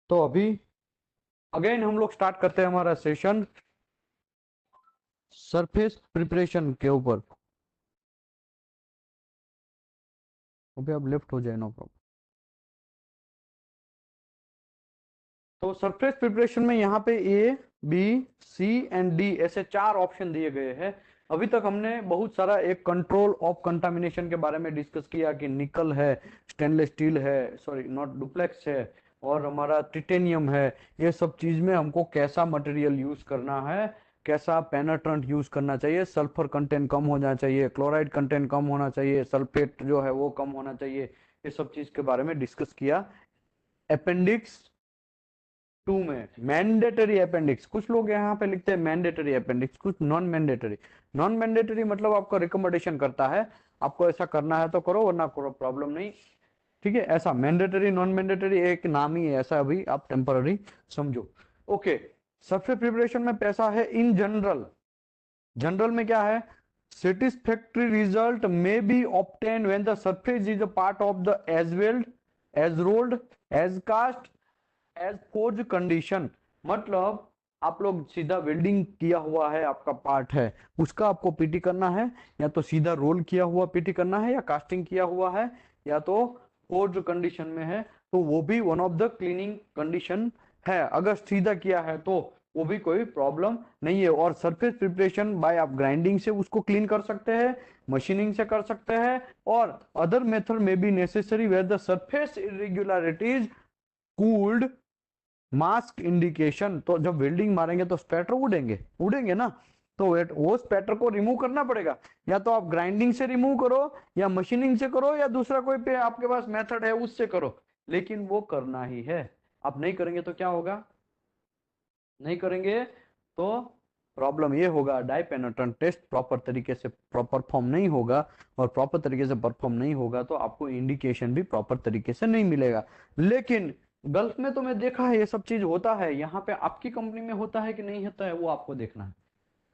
तो अभी अगेन हम लोग स्टार्ट करते हैं हमारा सेशन सरफेस प्रिपरेशन के ऊपर। अभी आप लेफ्ट हो जाए, नो प्रॉब्लम। तो सरफेस प्रिपरेशन में यहाँ पे A B C and D ऐसे 4 ऑप्शन दिए गए हैं। अभी तक हमने बहुत सारा एक कंट्रोल ऑफ कंटामिनेशन के बारे में डिस्कस किया कि निकल है, स्टेनलेस स्टील है, सॉरी नॉट डुप्लेक्स है, और हमारा टिटेनियम है। ये सब चीज में हमको कैसा मटेरियल यूज करना है, कैसा पेनेट्रेंट यूज करना चाहिए, सल्फर कंटेंट कम होना चाहिए, क्लोराइड कंटेंट कम होना चाहिए, सल्फेट जो है वो कम होना चाहिए। ये सब चीज के बारे में डिस्कस किया। अपेंडिक्स 2 में मैंडेटरी अपेंडिक्स, कुछ लोग यहाँ पे लिखते हैं मैंडेटरी अपेंडिक्स, कुछ नॉन मैंडेटरी। नॉन मैंडेटरी मतलब आपको रिकमेंडेशन करता है, आपको ऐसा करना है तो करो वरना करो, प्रॉब्लम नहीं। ठीक है, ऐसा मैंडेटरी नॉन मैंडेटरी एक नाम ही है ऐसा, अभी आप टेम्पररी समझो। ओके, सरफेस प्रिपरेशन में पैसा है इन जनरल। जनरल में क्या है, satisfactory result may be obtained when the surface is a part of the as weld, as rolled, as cast, as forged condition। मतलब आप लोग सीधा वेल्डिंग किया हुआ है, आपका पार्ट है, उसका आपको पीटी करना है, या तो सीधा रोल किया हुआ पीटी करना है, या कास्टिंग किया हुआ है, या तो फोर्ज कंडीशन में है, तो वो भी one of the cleaning condition है। अगर सीधा किया है तो वो भी कोई प्रॉब्लम नहीं है। और सरफेस प्रिपरेशन बाय आप ग्राइंडिंग से उसको क्लीन कर सकते हैं, मशीनिंग से कर सकते हैं, और अदर मेथड में be necessary where the surface irregularities could mask indication. तो जब वेल्डिंग मारेंगे तो स्पैटर उड़ेंगे, उड़ेंगे ना, तो वो स्पैटर को रिमूव करना पड़ेगा। या तो आप ग्राइंडिंग से रिमूव करो, या मशीनिंग से करो, या दूसरा कोई पे आपके पास मेथड है उससे करो, लेकिन वो करना ही है। आप नहीं करेंगे तो क्या होगा, नहीं करेंगे तो प्रॉब्लम ये होगा, डाई पेनेट्रेंट टेस्ट प्रॉपर तरीके से परफॉर्म नहीं होगा, और प्रॉपर तरीके से परफॉर्म नहीं होगा तो आपको इंडिकेशन भी प्रॉपर तरीके से नहीं मिलेगा। लेकिन गल्फ में तो मैं देखा है ये सब चीज होता है, यहाँ पे आपकी कंपनी में होता है कि नहीं होता है वो आपको देखना है।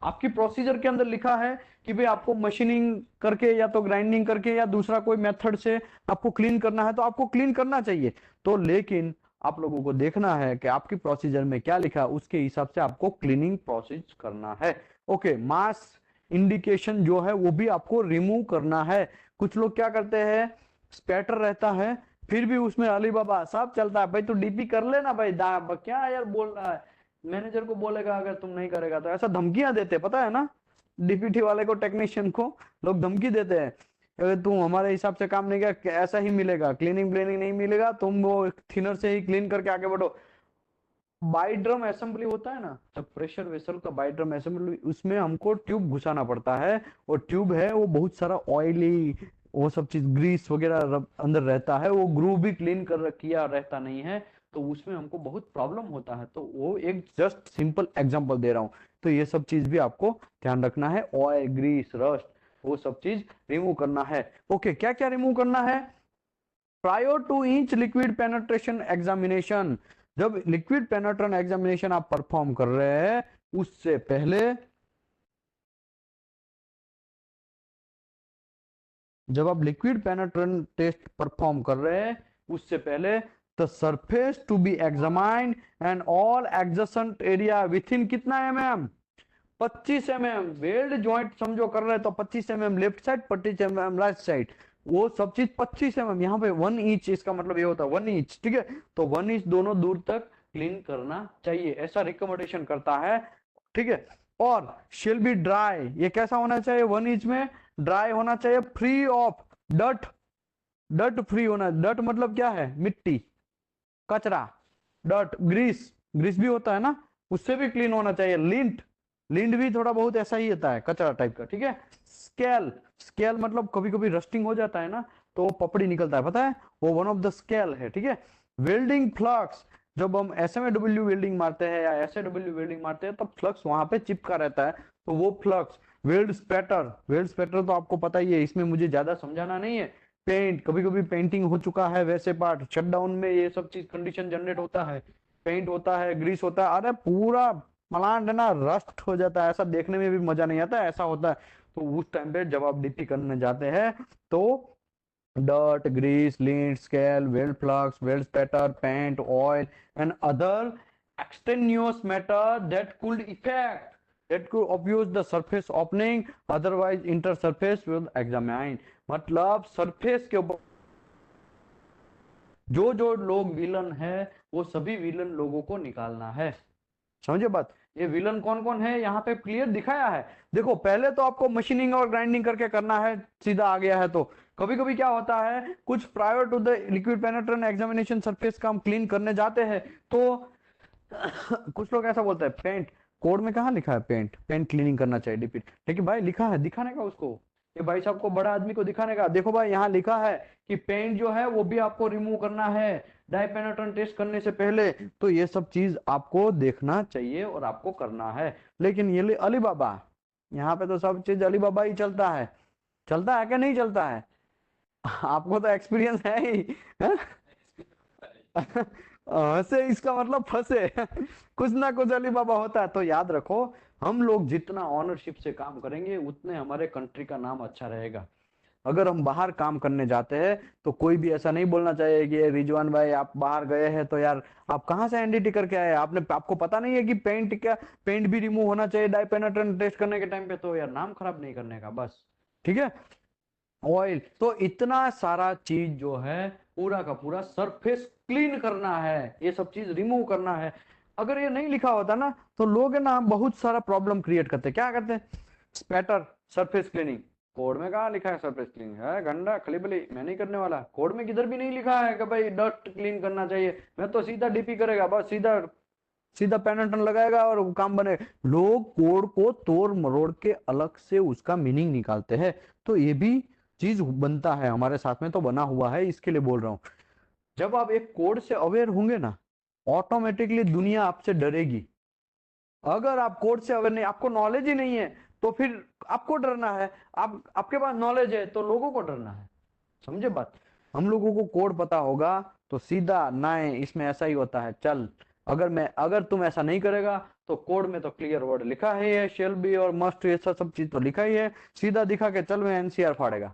आपकी प्रोसीजर के अंदर लिखा है कि भाई आपको मशीनिंग करके या तो ग्राइंडिंग करके या दूसरा कोई मेथड से आपको क्लीन करना है, तो आपको क्लीन करना चाहिए। तो लेकिन आप लोगों को देखना है कि आपकी प्रोसीजर में क्या लिखा है, उसके हिसाब से आपको क्लीनिंग प्रोसेस करना है। ओके, मास इंडिकेशन जो है वो भी आपको रिमूव करना है। कुछ लोग क्या करते हैं, स्पैटर रहता है फिर भी उसमें अली बाबा साहब चलता है, भाई तू डीपी कर लेना भाई, क्या यार बोल रहा है, मैनेजर को बोलेगा अगर तुम नहीं करेगा तो। ऐसा धमकियां देते, पता है ना, डीपीटी वाले को, टेक्नीशियन को लोग धमकी देते हैं, अगर तुम हमारे हिसाब से काम नहीं किया ऐसा ही मिलेगा, क्लीनिंग ब्लेनिंग नहीं मिलेगा, तुम वो थिनर से ही क्लीन करके आगे बढ़ो। बाइड्रम असेंबली होता है ना, जब प्रेशर वेसल का बाइड्रम असेंबली, उसमें हमको ट्यूब घुसाना पड़ता है, और ट्यूब है वो बहुत सारा ऑयली, वो सब चीज ग्रीस वगैरह अंदर रहता है, वो ग्रू भी क्लीन कर किया रहता नहीं है, तो उसमें हमको बहुत प्रॉब्लम होता है। तो वो एक जस्ट सिंपल एग्जांपल दे रहा हूँ। तो ये सब चीज भी आपको ध्यान रखना है, ऑयल ग्रीस रस्ट वो सब चीज रिमूव करना है। ओके, क्या क्या रिमूव करना है, prior to each liquid penetration examination. जब लिक्विड पेनेट्रेशन एग्जामिनेशन आप परफॉर्म कर रहे हैं उससे पहले, जब आप लिक्विड पेनेट्रेशन टेस्ट परफॉर्म कर रहे हैं उससे पहले the surface to be examined and all adjacent area within कितना एमएम, 25 mm। वेल्ड ज्वाइंट समझो कर रहे हैं तो 25 mm left side, 25 mm right side, वो सब चीज 25 mm। यहाँ पे 1 इंच, इसका मतलब ये होता है 1 इंच, ठीक है, तो 1 इंच दोनों दूर तक क्लीन करना चाहिए, ऐसा रिकमेंडेशन करता है। ठीक है, और शेल बी ड्राई, ये कैसा होना चाहिए, 1 इंच में ड्राई होना चाहिए, free of dot, dot free होना, डट मतलब क्या है, मिट्टी, कचरा, डट, ग्रीस, ग्रीस भी होता है ना, उससे भी क्लीन होना चाहिए, लिंट, लिंट भी थोड़ा बहुत ऐसा ही होता है, कचरा टाइप का। ठीक है, स्केल, स्केल मतलब कभी कभी रस्टिंग हो जाता है ना, तो वो पपड़ी निकलता है, पता है, वो वन ऑफ द स्केल है। ठीक है, वेल्डिंग फ्लक्स, जब हम एसएमडब्ल्यू वेल्डिंग मारते हैं या एसएडब्ल्यू वेल्डिंग मारते हैं तब फ्लक्स वहां पे चिपका रहता है, तो वो flux, weld spatter, weld spatter तो आपको पता ही है, इसमें मुझे ज्यादा समझाना नहीं है। पेंट, कभी कभी पेंटिंग हो चुका है वैसे पार्ट, शटडाउन में ये सब चीज कंडीशन जनरेट होता है, पेंट होता है, ग्रीस होता है, अरे पूरा प्लांट है ना रस्ट हो जाता है, ऐसा देखने में भी मजा नहीं आता, ऐसा होता है। तो उस टाइम पे जब आप डीपी करने जाते हैं तो dirt, grease, lint, scale, weld flux, weld spatter, paint, oil, and other extraneous matter that could obvious the surface opening, otherwise intersurface will examine. मतलब सरफेस के ऊपर जो जो लोग विलन है वो सभी विलन लोगों को निकालना है। समझे बात? ये विलन कौन कौन है यहाँ पे क्लियर दिखाया है। देखो पहले तो आपको मशीनिंग और ग्राइंडिंग करके करना है, सीधा आ गया है। तो कभी कभी क्या होता है, कुछ prior to the liquid penetrant examination surface का हम क्लीन करने जाते हैं तो कुछ लोग ऐसा बोलते हैं पेंट, कोड में कहाँ लिखा है पेंट क्लीनिंग करना चाहिए डिपिट, लेकिन भाई लिखा है दिखाने का उसको, ये भाई साहब को बड़ा आदमी को दिखाने का। देखो भाई यहाँ लिखा है कि पेंट जो है वो भी आपको रिमूव करना है डाई पेनिट्रेंट टेस्ट करने से पहले। तो ये सब चीज आपको देखना चाहिए और आपको करना है। लेकिन ये अली बाबा, यहाँ पे तो सब चीज अली बाबा ही चलता है क्या नहीं चलता है? आपको तो एक्सपीरियंस है ही है? हंसे इसका मतलब फंसे कुछ ना कुछ अली बाबा होता है। तो याद रखो, हम लोग जितना ऑनरशिप से काम करेंगे उतने हमारे कंट्री का नाम अच्छा रहेगा। अगर हम बाहर काम करने जाते हैं तो कोई भी ऐसा नहीं बोलना चाहिए कि रिजवान भाई आप बाहर गए हैं तो यार आप कहाँ से एनडीटी करके आए, आपको पता नहीं है कि पेंट भी रिमूव होना चाहिए डाई पेनिट्रेंट टेस्ट करने के टाइम पे, तो यार नाम खराब नहीं करने का बस। ठीक है, ऑयल तो इतना सारा चीज जो है पूरा का पूरा सरफेस क्लीन करना है, ये सब चीज रिमूव करना है। अगर ये नहीं लिखा होता ना तो लोग है ना बहुत सारा प्रॉब्लम क्रिएट करते। क्या करते हैं? स्पैटर सरफेस क्लीनिंग, कोड में कहा लिखा है सरफेस क्लीनिंग है गंडा खलीबली, मैं नहीं करने वाला। कोड में किधर भी नहीं लिखा है कि भाई डस्ट क्लीन करना चाहिए, मैं तो सीधा डीपी करेगा बस, सीधा सीधा पेनिट्रेंट लगाएगा और काम बने। लोग कोड को तोड़ मरोड़ के अलग से उसका मीनिंग निकालते हैं। तो ये भी चीज बनता है हमारे साथ में, तो बना हुआ है, इसके लिए बोल रहा हूं। जब आप एक कोड से अवेयर होंगे ना ऑटोमेटिकली दुनिया आपसे डरेगी। अगर आप कोड से अवेयर नहीं, आपको नॉलेज ही नहीं है तो फिर आपको डरना है। आपके पास नॉलेज है तो लोगों को डरना है। समझे बात? हम लोगों को कोड पता होगा तो सीधा ना इसमें ऐसा ही होता है चल, अगर तुम ऐसा नहीं करेगा तो कोड में तो क्लियर वर्ड लिखा है शेल बी और मस्ट, ऐसा सब चीज तो लिखा ही है, सीधा दिखा के चल मैं एनसीआर फाड़ेगा।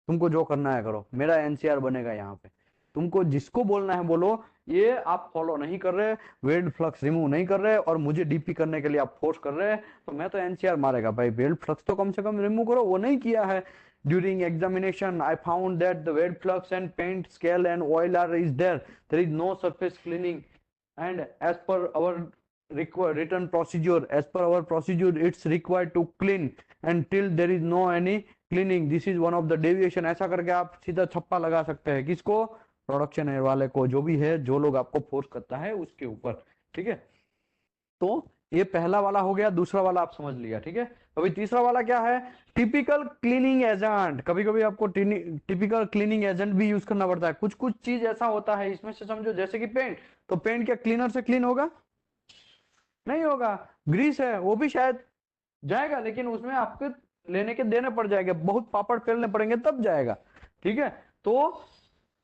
तुमको जो करना है करो, मेरा एनसीआर बनेगा यहाँ पे। तुमको जिसको बोलना है बोलो, ये आप फॉलो नहीं कर रहे, वेल्ड फ्लक्स रिमूव नहीं कर रहे और मुझे डीपी करने के लिए आप फोर्स कर रहे हैं, तो मैं तो एनसीआर मारेगा। भाई वेल्ड फ्लक्स तो कम से कम रिमूव करो, वो नहीं किया है। During examination, I found that the wet flux and paint, scale and oil are is there. There is no surface cleaning, and as per our written procedure, it's required to clean until there is no any cleaning. This is one of the deviation. ऐसा करके आप सीधा छप्पा लगा सकते हैं किसको? Production air वाले को, जो भी है, जो लोग आपको फोर्स करता है उसके ऊपर। ठीक है, तो ये पहला वाला हो गया, दूसरा वाला आप समझ लिया। ठीक है, अभी तीसरा वाला क्या है? Typical cleaning agent. कभी कभी आपको टिपिकल क्लीनिंग एजेंट भी यूज करना पड़ता है। कुछ कुछ चीज ऐसा होता है इसमें से, समझो जैसे कि पेंट, तो पेंट क्या क्लीनर से क्लीन होगा? नहीं होगा। ग्रीस है वो भी शायद जाएगा, लेकिन उसमें आपको लेने के देने पड़ जाएंगे, बहुत पापड़ फेलने पड़ेंगे तब जाएगा। ठीक है, तो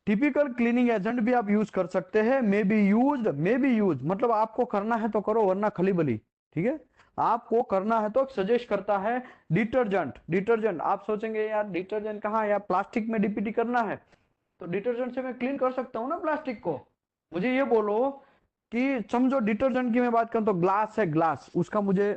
टिपिकल क्लीनिंग एजेंट भी आप यूज कर सकते हैं। मे बी यूज मतलब आपको करना है तो करो वरना खली बली। ठीक है, आपको करना है तो सजेस्ट करता है डिटर्जेंट। आप सोचेंगे यार डिटर्जेंट कहाँ, यार प्लास्टिक में डीपीटी करना है तो डिटर्जेंट से मैं क्लीन कर सकता हूँ ना प्लास्टिक को। मुझे ये बोलो कि समझो डिटर्जेंट की मैं बात करूं तो ग्लास है, ग्लास उसका मुझे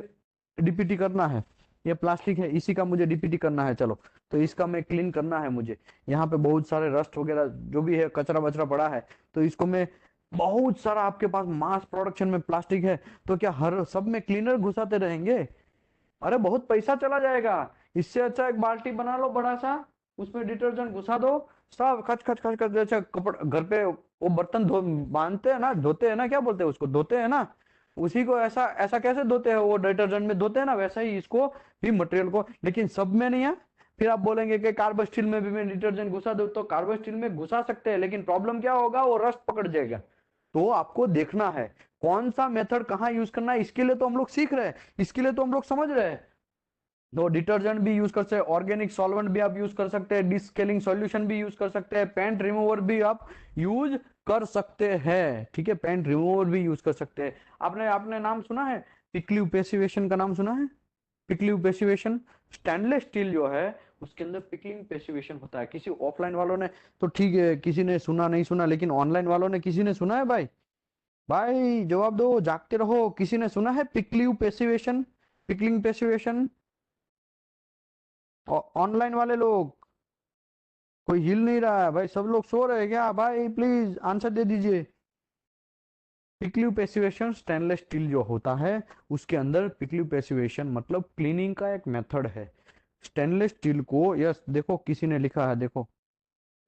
डीपीटी करना है, ये प्लास्टिक है इसी का मुझे डीपीटी करना है, चलो तो इसका मैं क्लीन करना है मुझे। यहाँ पे बहुत सारे रस्ट वगैरह जो भी है कचरा बचरा पड़ा है, तो इसको मैं बहुत सारा, आपके पास मास प्रोडक्शन में प्लास्टिक है तो क्या हर सब में क्लीनर घुसाते रहेंगे? अरे बहुत पैसा चला जाएगा। इससे अच्छा एक बाल्टी बना लो बड़ा सा, उसमें डिटर्जेंट घुसा दो, सब खच खच खच खच, जैसे कपड़ा घर पे वो बर्तन धो बांधते हैं ना, धोते हैं ना, क्या बोलते हैं उसको, धोते हैं ना, उसी को ऐसा ऐसा कैसे धोते हैं, वो डिटर्जेंट में धोते हैं ना, वैसा ही इसको भी मटेरियल को, लेकिन सब में नहीं है। फिर आप बोलेंगे कि कार्बन स्टील में भी मैं डिटर्जेंट घुसा दूं, तो कार्बन स्टील में घुसा सकते हैं, लेकिन प्रॉब्लम क्या होगा, वो रस्ट पकड़ जाएगा। तो आपको देखना है कौन सा मेथड कहाँ यूज करना है, इसके लिए तो हम लोग सीख रहे हैं, इसके लिए तो हम लोग समझ रहे हैं। तो डिटर्जेंट भी यूज कर सकते हैं, ऑर्गेनिक सॉल्वेंट भी आप यूज कर सकते हैं, डिस्केलिंग सॉल्यूशन भी यूज कर सकते हैं, पेंट रिमूवर भी आप यूज कर सकते हैं। ठीक है, पेंट रिमूवर भी यूज कर सकते हैं। आपने आपने नाम सुना है पिक्लिव पेसिवेशन का नाम सुना है? पिक्लिव पेसिवेशन, स्टेनलेस स्टील जो है उसके अंदर पिकलिंग पैसिवेशन होता है। किसी ऑफलाइन वालों ने तो ठीक है, किसी ने सुना नहीं सुना, लेकिन ऑनलाइन वालों ने किसी ने सुना है भाई? भाई जवाब दो, जागते रहो। किसी ने सुना है pickling passivation? Pickling passivation online वाले लोग? कोई हिल नहीं रहा है भाई, सब लोग सो रहे हैं क्या भाई? प्लीज आंसर दे दीजिए। पिकलिंग पैसिवेशन स्टेनलेस स्टील जो होता है उसके अंदर पिकलिंग पैसिवेशन मतलब क्लीनिंग का एक मेथड है। स्टेनलेस स्टील को, यस देखो किसी ने लिखा है, देखो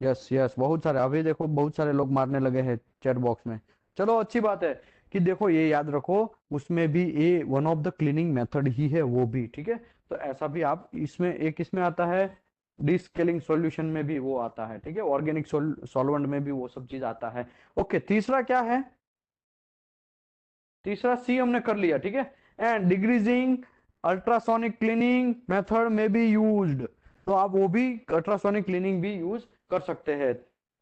यस यस, बहुत सारे, अभी देखो बहुत सारे लोग मारने लगे हैं चैट बॉक्स में। चलो अच्छी बात है कि देखो ये याद रखो, उसमें भी ये one of the cleaning method ही है वो भी, ठीक है। तो ऐसा भी आप इसमें एक इसमें आता है, डिस्केलिंग सॉल्यूशन में भी वो आता है, ठीक है, ऑर्गेनिक सॉल्वेंट में भी वो सब चीज आता है। ओके, तीसरा क्या है? तीसरा सी हमने कर लिया, ठीक है। एंड डिग्रीजिंग अल्ट्रासोनिक क्लीनिंग मेथड में भी यूज्ड, तो आप वो भी अल्ट्रासोनिक क्लीनिंग भी यूज कर सकते हैं।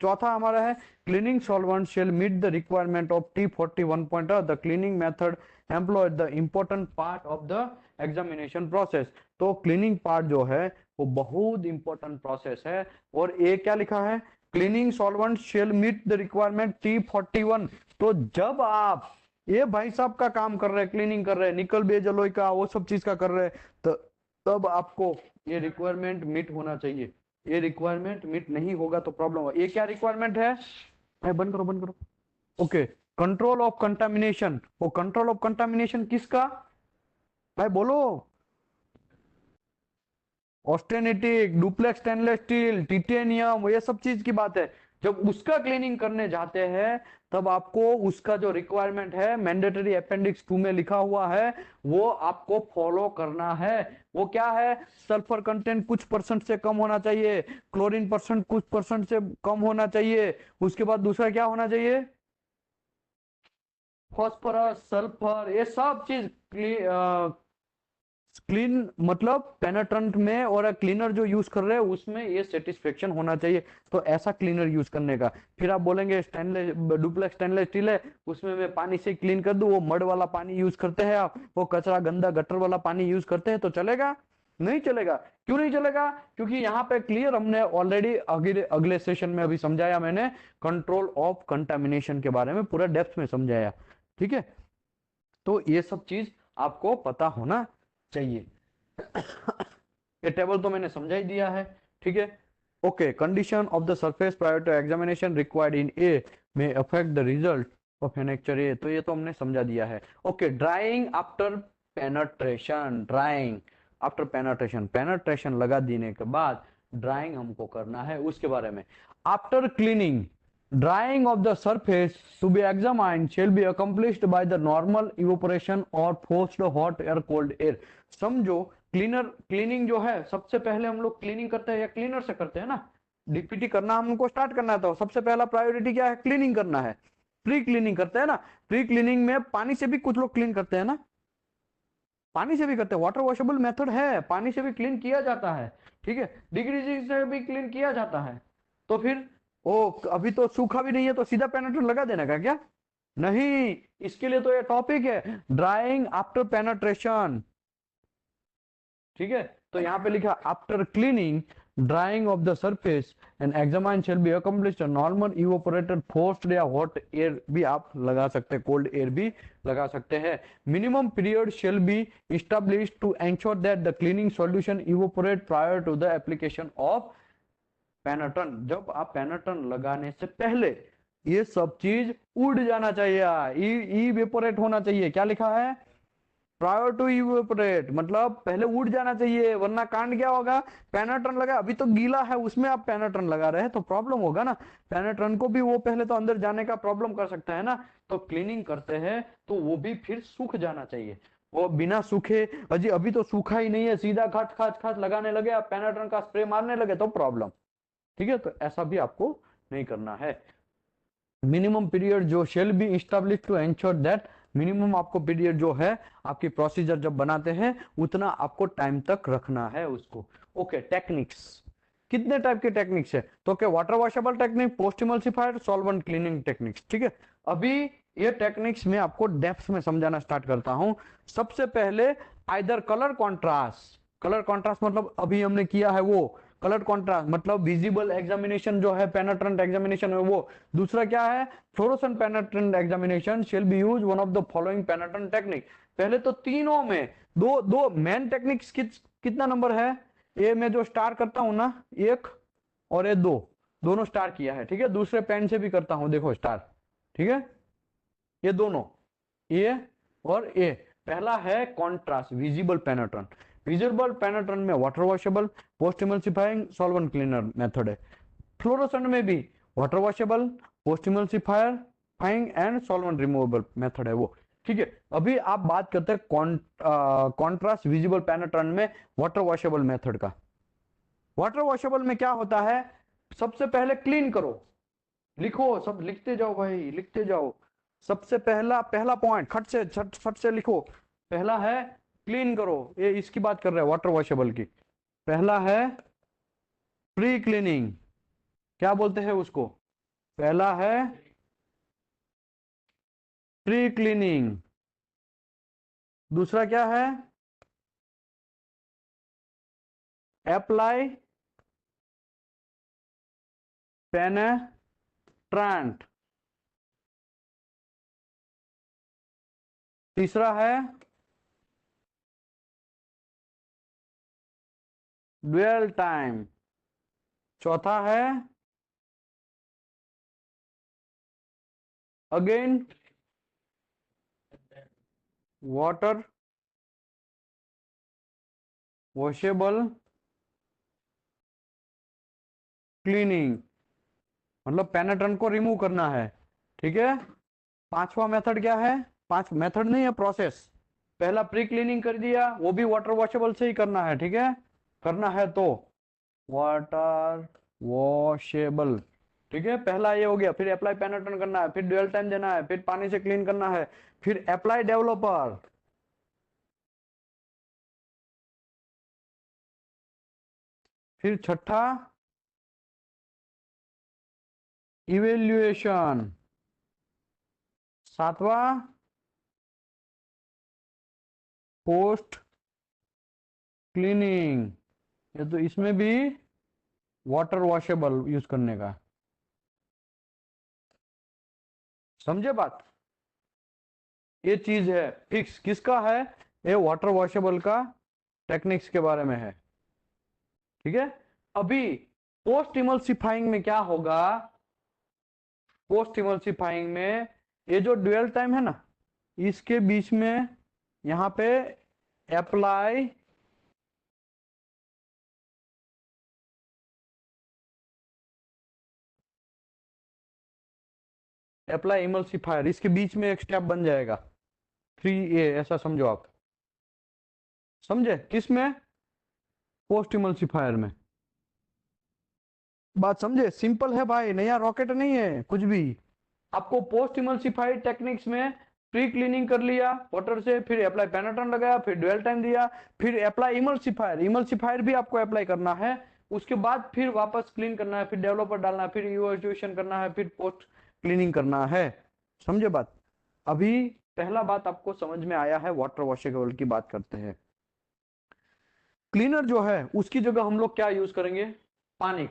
चौथा हमारा है cleaning solvent shall meet the requirement of T41 pointer the cleaning method employ the important part of the examination process. तो क्लीनिंग पार्ट जो है वो बहुत इंपॉर्टेंट प्रोसेस है। और ये क्या लिखा है? Cleaning solvent shall meet the requirement T41। तो जब आप ये भाई साहब का काम कर रहे हैं, क्लीनिंग कर रहे हैं, निकल बेज अलॉय का वो सब चीज का कर रहे हैं, तो तब आपको ये रिक्वायरमेंट मीट होना चाहिए। ये रिक्वायरमेंट मीट नहीं होगा तो प्रॉब्लम होगा। ये क्या रिक्वायरमेंट है? बंद करो बंद करो। Okay, control of contamination. वो कंट्रोल ऑफ कंटामिनेशन किसका भाई बोलो? Austenitic, duplex stainless steel, titanium, ये सब चीज की बात है। जब उसका क्लीनिंग करने जाते हैं तब आपको उसका जो रिक्वायरमेंट है मैंडेटरी अपेंडिक्स 2 में लिखा हुआ है वो आपको फॉलो करना है। वो क्या है? सल्फर कंटेंट कुछ परसेंट से कम होना चाहिए, क्लोरीन परसेंट कुछ परसेंट से कम होना चाहिए, उसके बाद दूसरा क्या होना चाहिए? फॉस्फोरस, सल्फर, ये सब चीज क्लीन मतलब पेनेट्रेंट में, और क्लीनर जो यूज कर रहे हैं उसमें ये सेटिस्फेक्शन होना चाहिए। तो ऐसा क्लीनर यूज करने का। फिर आप बोलेंगे स्टेनलेस, डुप्लेक्स स्टेनलेस स्टील है उसमें मैं पानी से क्लीन कर दूं, वो मड वाला पानी यूज करते हैं आप, वो कचरा गंदा गटर वाला पानी यूज करते हैं, तो चलेगा? नहीं चलेगा। क्यों नहीं चलेगा? क्योंकि यहाँ पे क्लियर हमने ऑलरेडी अगले सेशन में अभी समझाया, मैंने कंट्रोल ऑफ कंटामिनेशन के बारे में पूरा डेप्थ में समझाया, ठीक है। तो ये सब चीज आपको पता होना चाहिए। ये टेबल तो मैंने समझा ही दिया है, ठीक है। Okay, condition of the surface prior to examination required in a में affect the result of annexure A, तो ये तो हमने समझा दिया है। Okay, drying after penetration. Drying after penetration, penetration लगा देने के बाद ड्राइंग हमको करना है, उसके बारे में। After cleaning, drying of the surface to be examined shall be accomplished by the normal evaporation or forced hot air cold air। समझो, क्लीनिंग जो है सबसे पहले हम लोग क्लीनिंग करते हैं या क्लीनर से करते हैं ना, डीपीटी करना हमको स्टार्ट करना है तो सबसे पहला प्रायोरिटी क्या है? क्लीनिंग करना है। प्री क्लीनिंग करते हैं ना, प्री क्लीनिंग में पानी से भी कुछ लोग क्लीन करते हैं ना, पानी से भी करते हैं, वाटर वॉशेबल मेथड है, पानी से भी क्लीन किया जाता है, ठीक है, डिग्रीजिंग से भी क्लीन किया जाता है। तो फिर ओ अभी तो सूखा भी नहीं है तो सीधा पेनेट्रेट लगा देने का क्या? नहीं, इसके लिए तो ये टॉपिक है ड्राइंग आफ्टर पेनेट्रेशन, ठीक है। तो यहाँ पे लिखा after cleaning drying of the surface and examine shall be accomplished normal evaporated forced या हॉट एयर भी आप लगा सकते हैं, कोल्ड एयर भी लगा सकते हैं। Minimum period shall be established to ensure that the cleaning solution evaporate prior to the application of penetrant. जब आप पेनेट्रन लगाने से पहले ये सब चीज उड़ जाना चाहिए, इवेपोरेट होना चाहिए। क्या लिखा है? प्रायर टू इवेपोरेट, मतलब पहले उड़ जाना चाहिए, वरना कांड क्या होगा? पेनेट्रन लगा, अभी तो गीला है उसमें आप पेनेट्रन लगा रहे हैं तो प्रॉब्लम होगा ना, पेनेट्रन को भी वो पहले तो अंदर जाने का प्रॉब्लम कर सकता है ना। तो क्लीनिंग करते हैं तो वो भी फिर सूख जाना चाहिए। वो बिना सूखे, अजी अभी तो सूखा ही नहीं है, सीधा खाट खाट खाट लगाने लगे आप, पेनेट्रन का स्प्रे मारने लगे तो प्रॉब्लम, ठीक है। तो ऐसा भी आपको नहीं करना है। मिनिमम पीरियड जो shall be establish to ensure that, minimum आपको पीरियड जो है आपकी प्रोसीजर जब बनाते हैं उतना आपको टाइम तक रखना है उसको। ओके, टेक्निक्स, कितने टाइप के टेक्निक्स है? तो क्या water washable technique, post emulsifier, solvent cleaning techniques, ठीक है। अभी ये टेक्निक्स में आपको डेप्थ में समझाना स्टार्ट करता हूं। सबसे पहले either colour contrast, colour contrast मतलब अभी हमने किया है वो कलर कॉन्ट्रास्ट, मतलब विजिबल एग्जामिनेशन जो है, पेनेट्रेंट एग्जामिनेशन है वो। दूसरा क्या है, fluorescent पेनेट्रेंट examination shall be use one of the following पेनेट्रेंट technique. पहले तो तीनों में दो दो मेन टेक्निक्स कितना नंबर है, ए में जो स्टार करता हूं ना, एक और ये दो, दोनों स्टार किया है, ठीक है। दूसरे पेन से भी करता हूं, देखो स्टार, ठीक है। ये दोनों ए और ए। पहला है contrast visible penetrant. Visible penetrant में water washable, post emulsifying, solvent cleaner method है। फ्लोरोसेंट में भी वाटर वॉशेबल, पोस्ट इमल्सिफायर फाइंग एंड सॉल्वेंट रिमूवेबल मेथड है वो, ठीक है। अभी आप बात करते हैं कॉन्ट्रास्ट विजिबल पेनेट्रेंट में वाटर वॉशेबल मेथड का। वाटर वॉशेबल में क्या होता है, सबसे पहले क्लीन करो, लिखो, सब लिखते जाओ भाई, लिखते जाओ। सबसे पहला पॉइंट फट से लिखो। पहला है क्लीन करो, ये इसकी बात कर रहे हैं वाटर वॉशेबल की। पहला है प्री क्लीनिंग, क्या बोलते हैं उसको, पहला है प्री क्लीनिंग। दूसरा क्या है, अप्लाई पेनेट्रेंट। तीसरा है ड्वेल टाइम। चौथा है अगेन वाटर वॉशेबल क्लीनिंग, मतलब पेनेट्रेंट को रिमूव करना है, ठीक है। पांचवा मेथड क्या है, पांच मेथड नहीं है, प्रोसेस। पहला प्री क्लीनिंग कर दिया, वो भी वाटर वॉशेबल से ही करना है, ठीक है। करना है तो वाटर वॉशेबल, ठीक है। पहला ये हो गया, फिर अप्लाई पेनेट्रेंट करना है, फिर ड्यूअल टाइम देना है, फिर पानी से क्लीन करना है, फिर अप्लाई डेवलपर, फिर छठा इवेल्युएशन, सातवां पोस्ट क्लीनिंग। ये तो इसमें भी वाटर वॉशेबल यूज करने का, समझे बात। ये चीज है फिक्स, किसका है, ये वाटर वॉशेबल का टेक्निक्स के बारे में है, ठीक है। अभी पोस्ट इमल्सिफाइंग में क्या होगा, पोस्ट इमल्सिफाइंग में ये जो ड्यूअल टाइम है ना, इसके बीच में यहां पे अप्लाई अप्लाई इमल्सिफायर, इसके बीच में एक स्टेप बन जाएगा 3A, ऐसा समझो आप, समझे किस में, पोस्ट इमल्सिफायर में। बात समझे, सिंपल है भाई, नया रॉकेट नहीं है कुछ भी। आपको पोस्ट इमल्सिफाइड टेक्निक्स में प्री क्लीनिंग कर लिया वाटर से, फिर अप्लाई पेनेट्रेंट लगाया, फिर ड्यूअल टाइम दिया, फिर अप्लाई इमल्सिफायर, इमल्सिफायर भी आपको अप्लाई करना है, उसके बाद फिर वापस क्लीन करना है, फिर डेवलपर डालना है, फिर इवेल्युएशन करना है, फिर पोस्ट क्लीनिंग करना है, समझे बात। अभी पहला बात आपको समझ में आया है, वाटर वॉशेबल की बात करते हैं। क्लीनर जो है उसकी जगह हम लोग क्या यूज करेंगे, पानी,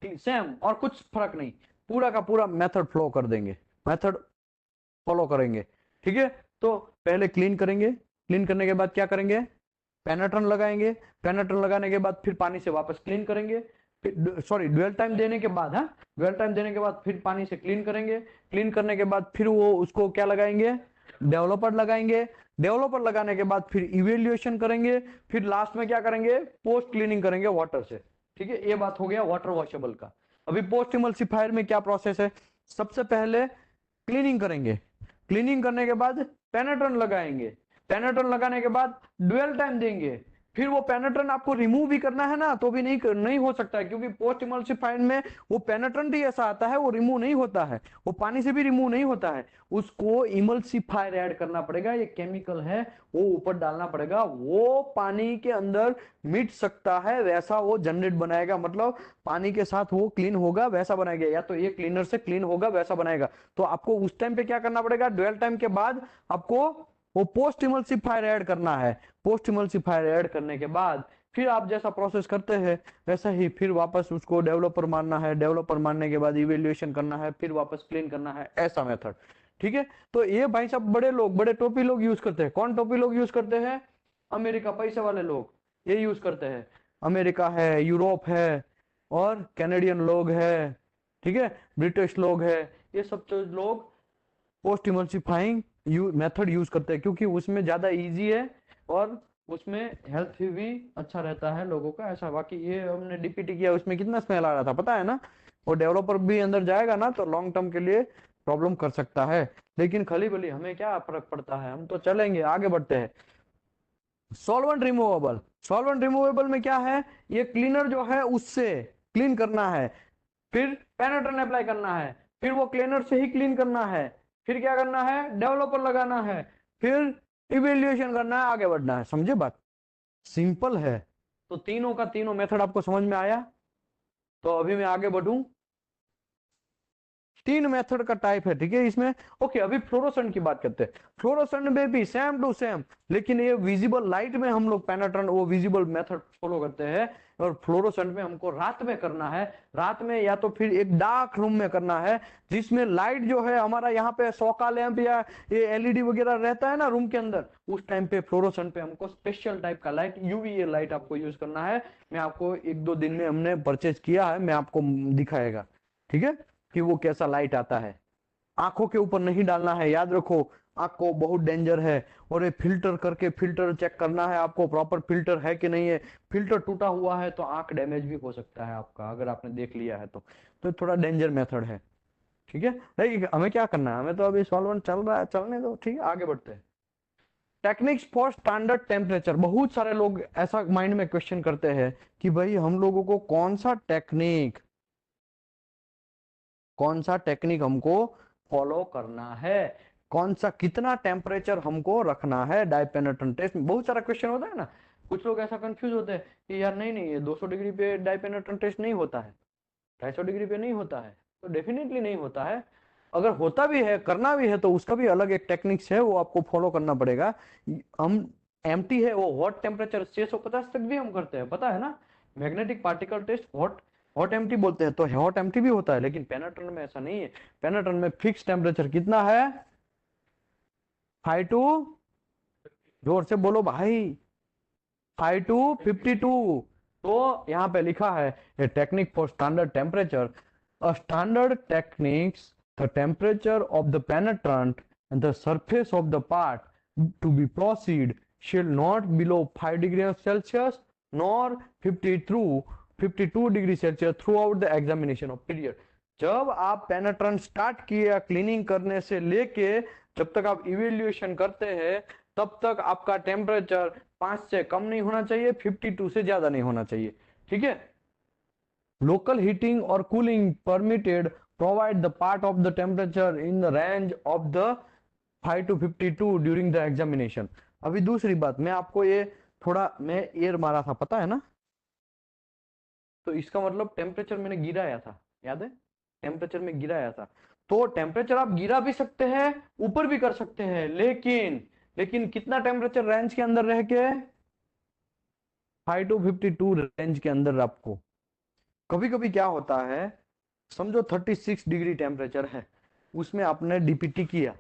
सेम, और कुछ फर्क नहीं, पूरा का पूरा मेथड फ्लो कर देंगे, मेथड फॉलो करेंगे, ठीक है। तो पहले क्लीन करेंगे, क्लीन करने के बाद क्या करेंगे, पेनेट्रेंट लगाएंगे, पेनेट्रेंट लगाने के बाद फिर पानी से वापस क्लीन करेंगे, फिर सॉरी ड्यूअल टाइम देने के बाद, हाँ ड्यूअल टाइम देने के बाद फिर पानी से क्लीन करेंगे, क्लीन करने के बाद फिर वो उसको क्या लगाएंगे, डेवलपर लगाएंगे, डेवलपर लगाने के बाद फिर इवेल्युएशन करेंगे, फिर लास्ट में क्या करेंगे, पोस्ट क्लीनिंग करेंगे वाटर से, ठीक है। ये बात हो गया वाटर वॉशेबल का। अभी पोस्ट इमल्सिफायर में क्या प्रोसेस है, सबसे पहले क्लीनिंग करेंगे, क्लीनिंग करने के बाद पेनेट्रेंट लगाएंगे, पेनेट्रेंट लगाने के बाद ड्यूअल टाइम देंगे, फिर वो पेनेट्रेंट आपको रिमूव भी करना है ना, तो भी नहीं हो सकता है, क्योंकि पोस्ट इमल्सिफाइड में वो पेनेट्रेंट ही ऐसा आता है, वो रिमूव नहीं होता है, वो पानी से भी रिमूव नहीं होता है, उसको इमल्सिफायर ऐड करना पड़ेगा, ये केमिकल है, वो ऊपर डालना पड़ेगा, वो पानी के अंदर मिट सकता है वैसा वो जनरेट बनाएगा, मतलब पानी के साथ वो क्लीन होगा वैसा बनाएगा, या तो ये क्लीनर से क्लीन होगा वैसा बनाएगा। तो आपको उस टाइम पे क्या करना पड़ेगा, ड्यूअल टाइम के बाद आपको वो पोस्ट इमल्सिफायर ऐड करना है। पोस्ट इमल्सिफायर ऐड करने के बाद फिर आप जैसा प्रोसेस करते हैं वैसा ही फिर वापस उसको डेवलपर मानना है, डेवलपर मानने के बाद इवेल्युएशन करना है, फिर वापस क्लीन करना है, ऐसा मेथड। ठीक है, तो ये भाई साहब बड़े लोग, बड़े टोपी लोग यूज करते हैं। कौन टोपी लोग यूज करते हैं? अमेरिका, पैसे वाले लोग ये यूज करते हैं। अमेरिका है, यूरोप है, और कैनेडियन लोग है, ठीक है, ब्रिटिश लोग है, ये सब जो लोग पोस्ट इमल्सिफाइंग मेथड यूज करते हैं, क्योंकि उसमें ज्यादा इजी है और उसमें हेल्थ भी अच्छा रहता है लोगों का, ऐसा। बाकी ये हमने डीपीटी किया, उसमें कितना स्मेल आ रहा था पता है ना। और डेवलपर भी अंदर जाएगा ना तो लॉन्ग टर्म के लिए प्रॉब्लम कर सकता है, लेकिन खली बली हमें क्या फर्क पड़ता है, हम तो चलेंगे, आगे बढ़ते हैं। सॉल्वेंट रिमूवेबल, सॉल्वेंट रिमूवेबल में क्या है, ये क्लीनर जो है उससे क्लीन करना है, फिर पेनेट्रन अप्लाई करना है, फिर वो क्लीनर से ही क्लीन करना है, फिर क्या करना है, डेवलपर लगाना है, फिर इवेल्युएशन करना है, आगे बढ़ना है। समझे बात? सिंपल है। तो तीनों का तीनों मेथड आपको समझ में आया? तो अभी मैं आगे बढ़ूं। तीन मेथड का टाइप है, ठीक है इसमें। ओके, अभी फ्लोरोसेंट की बात करते हैं। फ्लोरोसेंट में भी सेम टू सेम, लेकिन ये विजिबल लाइट में हम लोग पेनेट्रेंट वो विजिबल मेथड फॉलो करते हैं, और फ्लोरोसेंट में हमको रात में करना है। रात में या तो फिर एक डार्क रूम में करना है, जिसमें लाइट जो है हमारा यहाँ पे 100 का लैंप या ये एलईडी वगैरह रहता है ना रूम के अंदर, उस टाइम पे फ्लोरोसेंट पे हमको स्पेशल टाइप का लाइट, यूवी लाइट आपको यूज करना है। मैं आपको 1-2 दिन में हमने परचेज किया है, मैं आपको दिखाएगा, ठीक है, कि वो कैसा लाइट आता है। आंखों के ऊपर नहीं डालना है, याद रखो, आंख को बहुत डेंजर है। और ये फिल्टर करके फिल्टर चेक करना है आपको, प्रॉपर फिल्टर है कि नहीं है। फिल्टर टूटा हुआ है तो आंख डैमेज भी हो सकता है आपका, अगर आपने देख लिया है तो थोड़ा डेंजर मेथड है, ठीक है। लेकिन हमें क्या करना है, हमें तो अभी सॉल्वेंट चल रहा है, चलने दो, ठीक है, आगे बढ़ते हैं। टेक्निक्स फॉर स्टैंडर्ड टेम्परेचर, बहुत सारे लोग ऐसा माइंड में क्वेश्चन करते हैं कि भाई हम लोगों को कौन सा टेक्निक हमको फॉलो करना है, कौन सा कितना टेम्परेचर हमको रखना है। डाइपेनेट्रेंट टेस्ट में बहुत सारा क्वेश्चन होता है ना, कुछ लोग ऐसा कंफ्यूज होते हैं कि यार नहीं नहीं, ये 200 डिग्री पे डाइपेनेट्रेंट टेस्ट नहीं होता है, 250 डिग्री पे नहीं होता है। तो डेफिनेटली नहीं होता है। अगर होता भी है, करना भी है, तो उसका भी अलग एक टेक्निक्स है, वो आपको फॉलो करना पड़ेगा। हम एमटी है वो हॉट टेम्परेचर 650 तक भी हम करते हैं, पता है ना। Magnetic particle test hot hot MT बोलते हैं, तो हॉट एमटी भी होता है, लेकिन पेनेट्रन में ऐसा नहीं है। पेनेट्रन में फिक्स टेम्परेचर कितना है, 5 टू, जोर से बोलो भाई, 5 to 52। तो यहाँ पे लिखा है a technique for standard temperature, a standard techniques the temperature of the penetrant and the surface of the part to be proceed shall not below 5 degrees Celsius nor 52 degree Celsius throughout the examination of period. जब आप पेनेट्रेंट start किया cleaning करने से लेके जब तक आप evaluation करते हैं, तब तक आपका टेम्परेचर 5 से कम नहीं होना चाहिए, 52 से ज्यादा नहीं होना चाहिए, ठीक है। लोकल हीटिंग और cooling permitted provide the part of the temperature in the range of the 5 to 52 during the examination. अभी दूसरी बात, मैं आपको ये थोड़ा मैं एयर मारा था, पता है ना, तो इसका मतलब टेम्परेचर मैंने गिराया था, याद है, टेम्परेचर में गिराया था। तो टेम्परेचर आप गिरा भी सकते हैं, ऊपर भी कर सकते हैं, लेकिन कितना टेम्परेचर रेंज के अंदर रह के, 5 to 52 रेंज के अंदर आपको। कभी कभी क्या होता है, समझो 36 डिग्री टेम्परेचर है, उसमें आपने डीपीटी किया,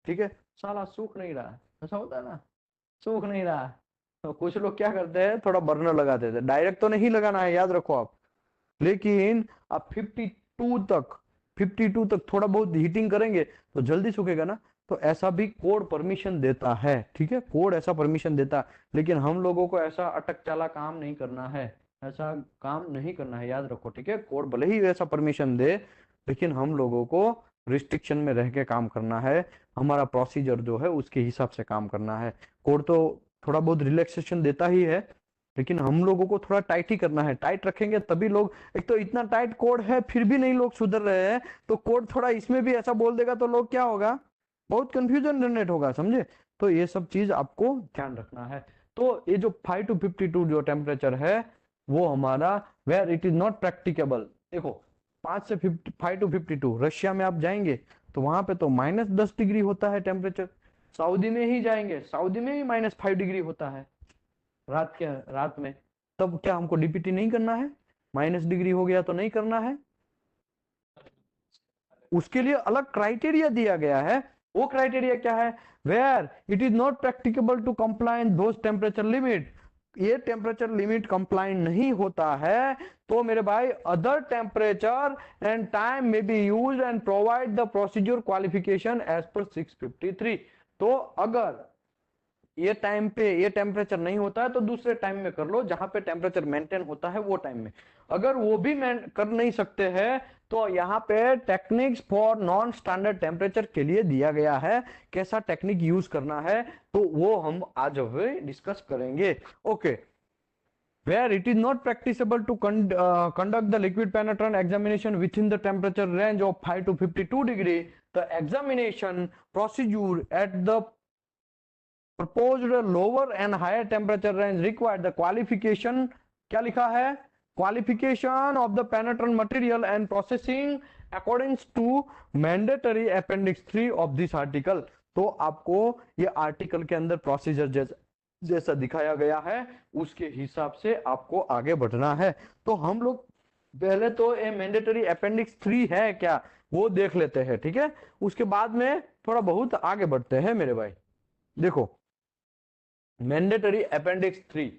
ठीक है, साला सूख नहीं रहा है, ऐसा होता है ना, सूख नहीं रहा है। तो कुछ लोग क्या करते हैं, थोड़ा बर्नर लगा देते हैं, डायरेक्ट तो नहीं लगाना है, याद रखो आप, लेकिन आप 52 तक थोड़ा बहुत हीटिंग करेंगे तो जल्दी सूखेगा ना। तो ऐसा भी कोड परमिशन देता है, ठीक है, कोड ऐसा परमिशन देता है, लेकिन हम लोगों को ऐसा अटक चाला काम नहीं करना है, ऐसा काम नहीं करना है, याद रखो, ठीक है। कोड भले ही ऐसा परमिशन दे, लेकिन हम लोगों को रिस्ट्रिक्शन में रह के काम करना है, हमारा प्रोसीजर जो है उसके हिसाब से काम करना है। कोड तो थोड़ा बहुत रिलैक्सेशन देता ही है, लेकिन हम लोगों को थोड़ा टाइट ही करना है, टाइट रखेंगे तभी लोग, एक तो इतना टाइट कोड है फिर भी नहीं लोग सुधर रहे हैं, तो कोड थोड़ा इसमें भी ऐसा बोल देगा तो लोग क्या होगा, बहुत कंफ्यूजन जनरेट होगा, समझे। तो ये सब चीज आपको ध्यान रखना है। तो ये जो 5 to 52 जो टेम्परेचर है वो हमारा where it is not practicable. देखो 5 to 52 रशिया में आप जाएंगे तो वहां पे तो -10 डिग्री होता है टेम्परेचर, सऊदी में ही जाएंगे, सऊदी में भी -5 डिग्री होता है रात में, तब क्या हमको डीपीटी नहीं करना है? -डिग्री हो गया तो नहीं करना है, उसके लिए अलग क्राइटेरिया दिया गया है। वो क्राइटेरिया क्या है? Where it is not practicable to comply those temperature limit, ये टेम्परेचर लिमिट कंप्लाइन नहीं होता है तो मेरे भाई अदर टेम्परेचर एंड टाइम में be use and provide the procedure qualification as per 653। तो अगर ये टाइम पे ये टेम्परेचर नहीं होता है तो दूसरे टाइम में कर लो जहां पे टेम्परेचर मेंटेन होता है वो टाइम में। अगर वो भी कर नहीं सकते हैं तो यहाँ पे techniques for non standard temperature के लिए दिया गया है, कैसा टेक्निक यूज करना है तो वो हम आज डिस्कस करेंगे। Okay, where it is not practicable to conduct the liquid penetrant examination within the temperature range of 5 to 52 degree, the examination procedure at the proposed lower and higher temperature range required the qualification, क्या लिखा है? qualification of the penetrant material and processing according to mandatory appendix 3 of this article। तो आपको ये article के अंदर procedure जैसा दिखाया गया है उसके हिसाब से आपको आगे बढ़ना है। तो हम लोग पहले तो ये मैंडेटरी अपेंडिक्स 3 है क्या वो देख लेते हैं, ठीक है? उसके बाद में थोड़ा बहुत आगे बढ़ते हैं मेरे भाई। देखो मैंडेटरी अपेंडिक्स 3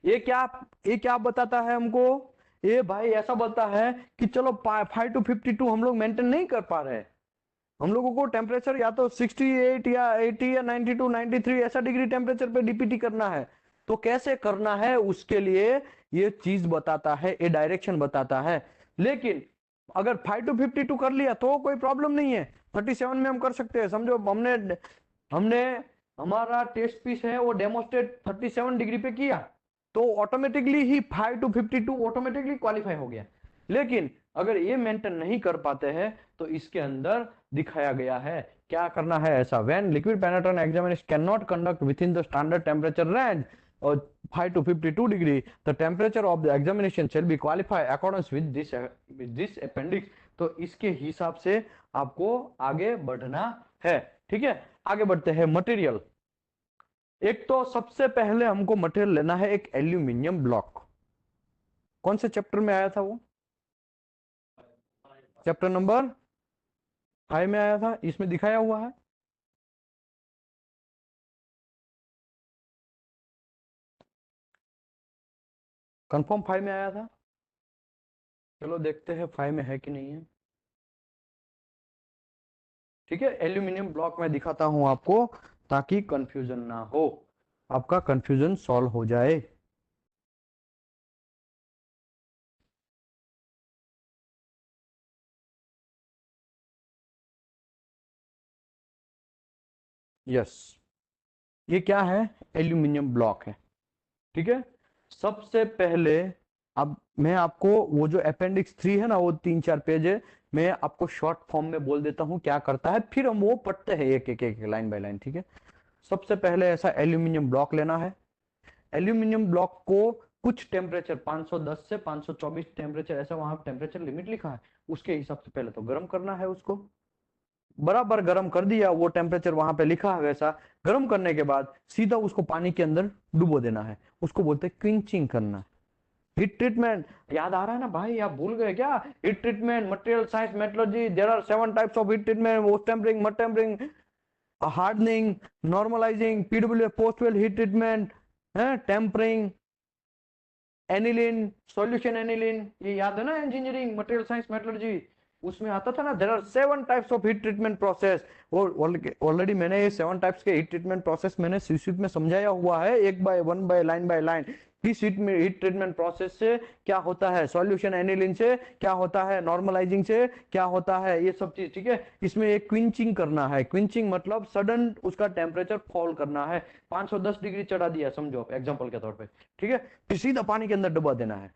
ये क्या बताता है हमको? ये भाई ऐसा बोलता है कि चलो 5 to 52 हम लोग मेंटेन नहीं कर पा रहे हैं, हम लोगों को टेम्परेचर या तो 68 या 80 या 92 93 ऐसा डिग्री टेम्परेचर पे डीपीटी करना है, तो कैसे करना है उसके लिए ये चीज बताता है, ये डायरेक्शन बताता है। लेकिन अगर 5 to 52 कर लिया तो कोई प्रॉब्लम नहीं है, 37 में हम कर सकते हैं। समझो हमने हमारा टेस्ट पीस है वो डेमोस्ट्रेट 37 डिग्री पे किया तो automatically he 5 to 52 automatically qualify हो गया। लेकिन अगर ये मेंटेन नहीं कर पाते हैं तो इसके अंदर दिखाया गया है क्या करना है ऐसा। When liquid penetrant examination can not conduct within the standard temperature range और 5 to 52 degree, the temperature of the examination shall be qualify according with this appendix. तो इसके हिसाब से आपको आगे बढ़ना है, ठीक है? आगे बढ़ते हैं। मटेरियल, एक तो सबसे पहले हमको मटेरियल लेना है एक एल्यूमिनियम ब्लॉक। कौन से चैप्टर में आया था वो? चैप्टर नंबर 5 में आया था, इसमें दिखाया हुआ है। कंफर्म 5 में आया था? चलो देखते हैं 5 में है कि नहीं है। ठीक है, एल्यूमिनियम ब्लॉक में दिखाता हूं आपको ताकि कंफ्यूजन ना हो, आपका कंफ्यूजन सॉल्व हो जाए। यस, ये क्या है? एल्यूमिनियम ब्लॉक है, ठीक है? सबसे पहले अब मैं आपको वो जो अपेंडिक्स 3 है ना वो 3-4 पेज है, मैं आपको शॉर्ट फॉर्म में बोल देता हूं क्या करता है, फिर हम वो पढ़ते हैं एक एक एक लाइन बाय लाइन, ठीक है? सबसे पहले ऐसा एल्यूमिनियम ब्लॉक लेना है। एल्यूमिनियम ब्लॉक को कुछ टेम्परेचर 510 से 524 टेम्परेचर, ऐसा वहां टेम्परेचर लिमिट लिखा है, उसके हिसाब से पहले तो गर्म करना है उसको। बराबर गर्म कर दिया, वो टेम्परेचर वहां पे लिखा है वैसा गर्म करने के बाद सीधा उसको पानी के अंदर डुबो देना है, उसको बोलते हैं क्विंचिंग करना। हीट ट्रीटमेंट याद आ रहा है ना भाई, आप भूल गए क्या? Heat treatment, material science, metrology, there are 7 types of heat treatment, वो tempering, martempering, hardening, normalizing, PWF post weld heat treatment है, टेम्परिंग, एनिलिन, सॉल्यूशन एनिलिन, ये याद है ना इंजीनियरिंग, मटेरियल साइंस, मेट्रोलॉजी, उसमें आता था ना there are 7 types of heat treatment process. Already मैंने ये 7 टाइप्स के हीट ट्रीटमेंट प्रोसेस मैंने सीशीट में समझाया हुआ है, एक बाय वन बाय लाइन। किस हीट ट्रीटमेंट प्रोसेस से क्या होता है, सॉल्यूशन एनिलिन से क्या होता है, नॉर्मलाइजिंग से क्या होता है, ये सब चीज, ठीक है? इसमें एक क्विंचिंग करना है। क्विंचिंग मतलब सडन उसका टेम्परेचर फॉल करना है, 510 डिग्री चढ़ा दिया समझो एग्जांपल के तौर पे, ठीक है? फिर सीधा पानी के अंदर डुबा देना है।